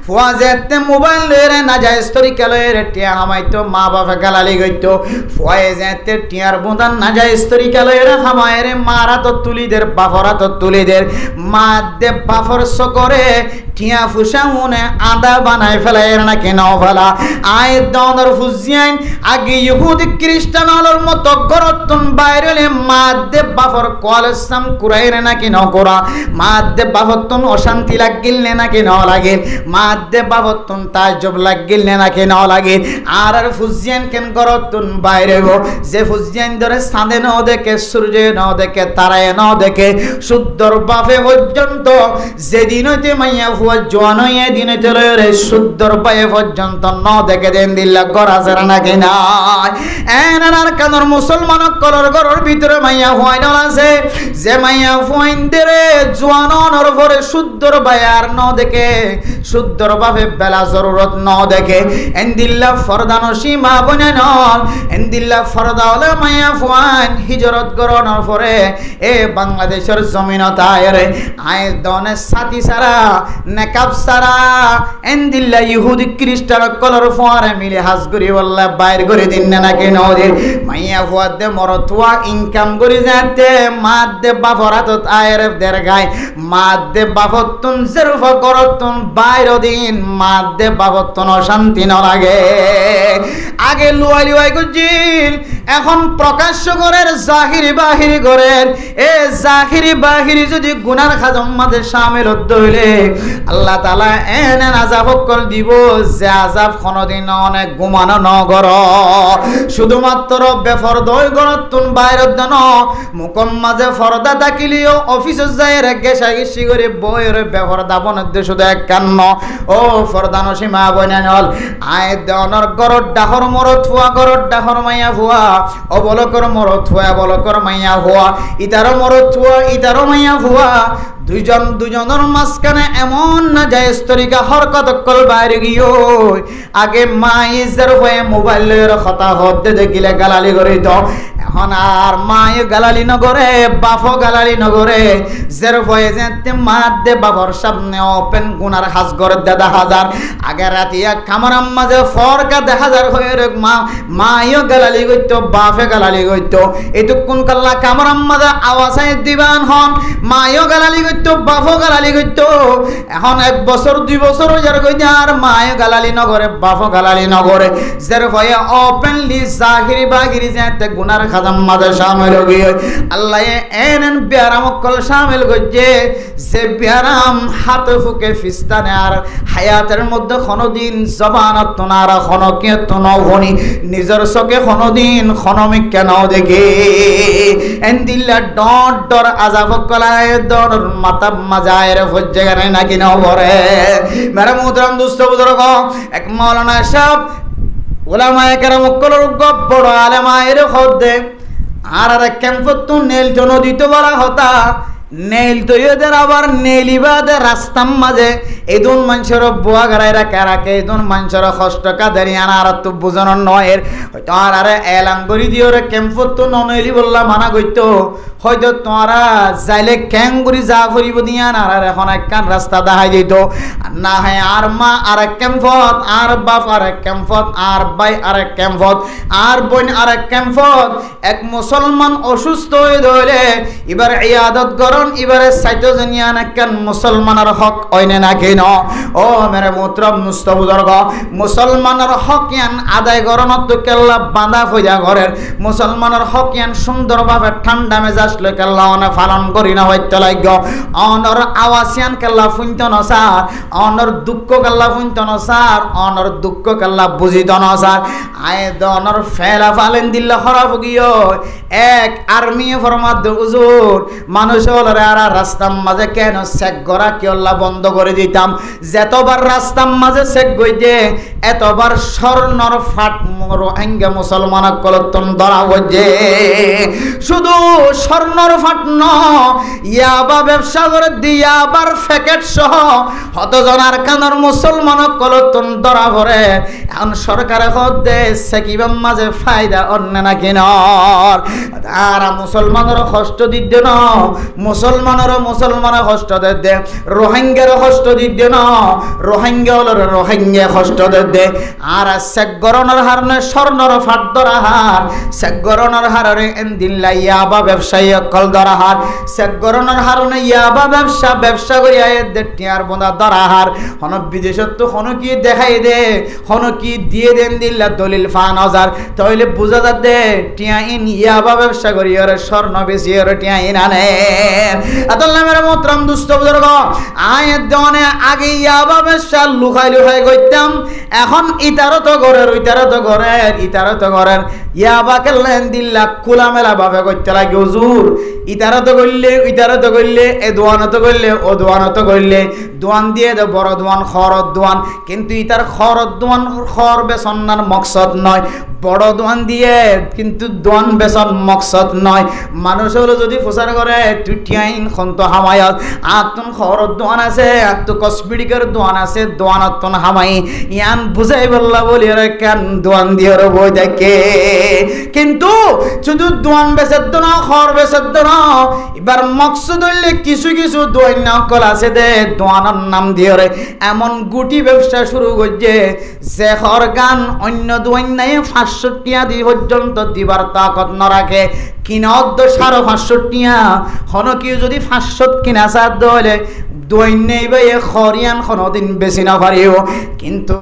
ফুয়া যেতে মোবাইল লইরে না যায় তরিকা লইরে টিয়া হামাইতো মা বাপে গালালি গইতো ফুয়ায়ে যেতে টিয়ার বোঁদান না যায় তরিকা লইরে হামায়রে মারা তো তুলিদের বাফরা তো তুলিদের মা দে বাফর সকরে টিয়া ফুসাউনে আদা বানায় ফেলায় নাকি নাও ফেলা আয় দনর ফুজিয়ান আগে ইহুদি খ্রিস্টানর মতো গরতন বাইরে মাদ্দে বাফর কলসাম কুরাইরে নাকি ন করা মাদ্দে বাফতন অশান্তি লাগিল নাকি ন লাগে মাদ্দে বাফতন তাজ্জব লাগিল নাকি ন লাগে আর ফুজিয়ান কেন গরতন বাইরে গো যে ফুজিয়ান ধরে সাঁদে ন দেখে সূর্যে ন দেখে তারায় ন দেখে শুদ্ধর বাফে পর্যন্ত যেদিন হইতে মাইয়া ফুয়া জোয়ান হইয়া দিন হইতে রে শুদ্ধর পায়ে পর্যন্ত ন দেখে দেন দিল্লা গড়া যারা নাকি নাই এনার কানর মুসলমান কলর ঘরের ভিতরে মাইয়া ফুয়াই নল আছে যে মাইয়া ফুয়াইন দেরে জোয়ানর পরে শুদ্ধর বায়ার ন দেখে শুদ্ধর বাফে বেলা জরুরত ন দেখে এন্দিল্লা ফরদানো সীমা বনে নল এন্দিল্লা ফরদা হলে মাইয়া ফুয়াইন হিজরত গরনের পরে এ বাংলাদেশের জমিনত আয়রে আয় দনে সাথী সারা নেকাব সারা এন্দিল্লা ইহুদি খ্রিস্টান কলর ফোয়ারে মিলে হাজ করি বললা বাইর করে দিন নাকি নদীর মাইয়া ফুয়ার দে মরতুয়া ইনকাম করি যাতে মাদ দে বাফরাত আয়ের দের গায় মাদ দে বাফতুন জেরফা করতুন বাইর দিন মাদ দে বাফতুন অশান্তি ন লাগে আগে লুয়াই লুয়াই গুজিল এখন প্রকাশ্য করের জাহিরি বাহিরি করের এ জাহিরি বাহিরি যদি গুনার খাজম মাঝে শামিল হইলে আল্লাহ তাআলা এনে আযাব কল দিব যে আযাব কোনদিন অনেক ঘুমানো নগর শুধুমাত্র বেফরদয় গরতুন বাইরে দেন মুকম মাঝে ফরদা থাকিলিও অফিসে যায় রে গেছাগিসি করে বইরে বেফরদা বনদে শুধু এক কান্ন ও ফরদানো সীমা বনানল আয় দেওয়ানোর গরর ডাহর মরত ফুয়া গরর ডাহর মাইয়া ফুয়া অবলকর মরত ফুয়া বলকর মাইয়া ফুয়া ইতারো মরত ফুয়া ইতারো মাইয়া ফুয়া দুজনের মাঝখানে এমন না যায় তরিকা হরকত কল বাইরে গিয়ে আগে মাইজের হয়ে মোবাইলের কথা হতে দেখিলে গালালি করিত এখন আর মায় গালালি নগরে বাফো গালালি নগরে জের হয়ে যেতে মাত দে বাবার সামনে ওপেন গুনার হাজ করে দেখা হাজার আগে রাতিয়া কামরাম মাঝে ফরকা দেখা হাজার হয়ে মা মায়ও গালালি করতো বাফে গালালি করতো এটুকুন কাল্লা কামরাম মাঝে আওয়াজে দিবান হন মায়ও গালালি করতো বাফো গালালি করতো এখন 1 বছর 2 বছর যার কই আর মায় গালালি নগরে বাফো গালালি নগরে জের হয়ে ওপেনলি জাহিরি বাহিরি যেতে গুনার খাজাম মাঝে শামিল হয়ে আল্লাহ এনন বিয়ারাম কল শামিল গজে যে বিয়ারাম হাত ফুকে ফিস্তানে আর হায়াতের মধ্যে কোনদিন জবানত তোনার খনকিয়ত নভনি নিজের চোখে কোনদিন খনমিক কেন দেখে এন্দিল্লা ডট ডর আযাব কলায় ডর মাতা মাজায়ের ফজ্জে গানে নাকি নবরে মেরে মুহতারাম দোস্ত বুজুর্গ এক মাওলানা সাহেব উলামায়ে কেরাম কলর বড় আলেমা এর খদ্দে আর ক্যাম্পত নেল জন দিতে বলা হতা নেল তৈদের আবার নেলিবাদে রাস্তার মাঝে এদুন মানুষের বুয়া গাড়াইরা কারাকে এদুন মানুষের কষ্ট কাদারি আনার তো বুঝানো নয় হয়তো আর এলাম করি দিও রে ক্যাম্পত তো ননেলি বললা মানা করতো হয়তো তোমরা যাইলে ক্যাং করি যা ফুরিব দিয়া আর এখন একখান রাস্তা দেখাই দিত না হয় আর মা আর এক ক্যাম্পত আর বাপ আর এক ক্যাম্পত আর ভাই আর এক ক্যাম্পত আর বোন আর এক ক্যাম্পত এক মুসলমান অসুস্থ হয়ে ধরে এবার ইয়াদত করন এবারে সাইটোজেনিয়ান একখান মুসলমানের হক অইনে না কেন ও মেরে মুত্রম মুস্তবুদর্গ মুসলমানের হক ইয়ান আদায় করনত তো কেল্লা বাঁধা ফইজা ঘরের মুসলমানের হক ইয়ান সুন্দরভাবে ঠান্ডা মেজাজ লই কেল্লা অনে পালন করি না হইতে লাগো অনর আওয়াসিয়ান কেল্লা ফুইন্ত ন স্যার অনর দুঃখ কেল্লা ফুইন্ত ন স্যার অনর দুঃখ কেল্লা বুঝিত ন স্যার আয় দনর ফেলা ফালেন দিল্লা খরাব গিয়ে এক আর্মি ফরমাদ হুজুর মানুষ হলরে আর রাস্তার মাঝে কেন চেক করা কেল্লা বন্ধ করে দিতাম যতবার রাস্তার মাঝে চেক গইতে এতবার স্বর্ণর ফাট রোহিঙ্গা মুসলমান কলতন ধরা হচ্ছে শুধু স্বর্ণর ফাট ন ইয়াবা ব্যবসা করে দিয়া আবার প্যাকেট সহ হতজনার কানর মুসলমান কলতন ধরা পড়ে এখন সরকারে হদে সেকিবাম মাঝে ফায়দা অন্য না কিনর আর মুসলমানের কষ্ট দিতে ন মুসলমানের কষ্ট দে রোহিঙ্গার কষ্ট দিতে ন রোহিঙ্গা হল রোহিঙ্গা কষ্ট দে আর সেগরণের হারনে স্বর্ণর ফাট ধরা হার সেগরণের হারে এন্দিন লাইয়া বা ব্যবসায়ী ব্যবসায়ী অকল ধরাহার চেক গরনের হারণে ইয়াবা ব্যবসা করি আয়ের টিয়ার বোঁদা ধরাহার হন বিদেশত তো হন কি দেখাই দে হন কি দিয়ে দেন দিল্লা দলিল 5000 তাহলে বুঝা যাচ্ছে টিয়া ইন ইয়াবা ব্যবসা করি আর স্বর্ণ বেশি আর টিয়া ইন আনে আল্লাহ মেরে মোহতরম দুস্থ বুজুর্গ আয়ের দেওয়ানে আগে ইয়াবা ব্যবসা লুকাই করতাম এখন ইতারত ঘরের ইতারত ঘরের ইয়াবা কেলেন দিল্লা খোলামেলা ভাবে করতে লাগে হুজুর ইতারত করলে এ দোয়ানত করলে ও দোয়ানত করলে দোয়ান দিয়ে দে বড় দোয়ান খরত দোয়ান কিন্তু ইতার খরত দোয়ান খর বেসন্নার মকসদ নয় বড় দোয়ান দিয়ে কিন্তু দোয়ান বেসন মকসদ নয় মানুষ হলো যদি প্রচার করে তুই টিয়াইন খন্ত হামায়াত আত্মন খরত দোয়ান আছে আত্ম কসমেটিকের দোয়ান আছে দোয়ান আত্মন হামাই ইয়ান বুঝাই বললা বলি রে কেন দোয়ান দিয়ে বই দেখে কিন্তু শুধু দোয়ান বেসের দোনা খর বেসের দোনা এবার মকসদ হইলে কিছু দোয়ান নকল আছে দে দোয়ানের নাম দিয়ে রে এমন গুটি ব্যবসা শুরু করছে যে খর গান অন্য দোয়ান নাই 500 টিয়া দি পর্যন্ত দিবার তাকত না রাখে কিনদ 550 টিয়া হন কি যদি 500 কিনা সাদ হলে দোয়ান নেই ভাই খরিয়ান কোনদিন বেশি না পারিও কিন্তু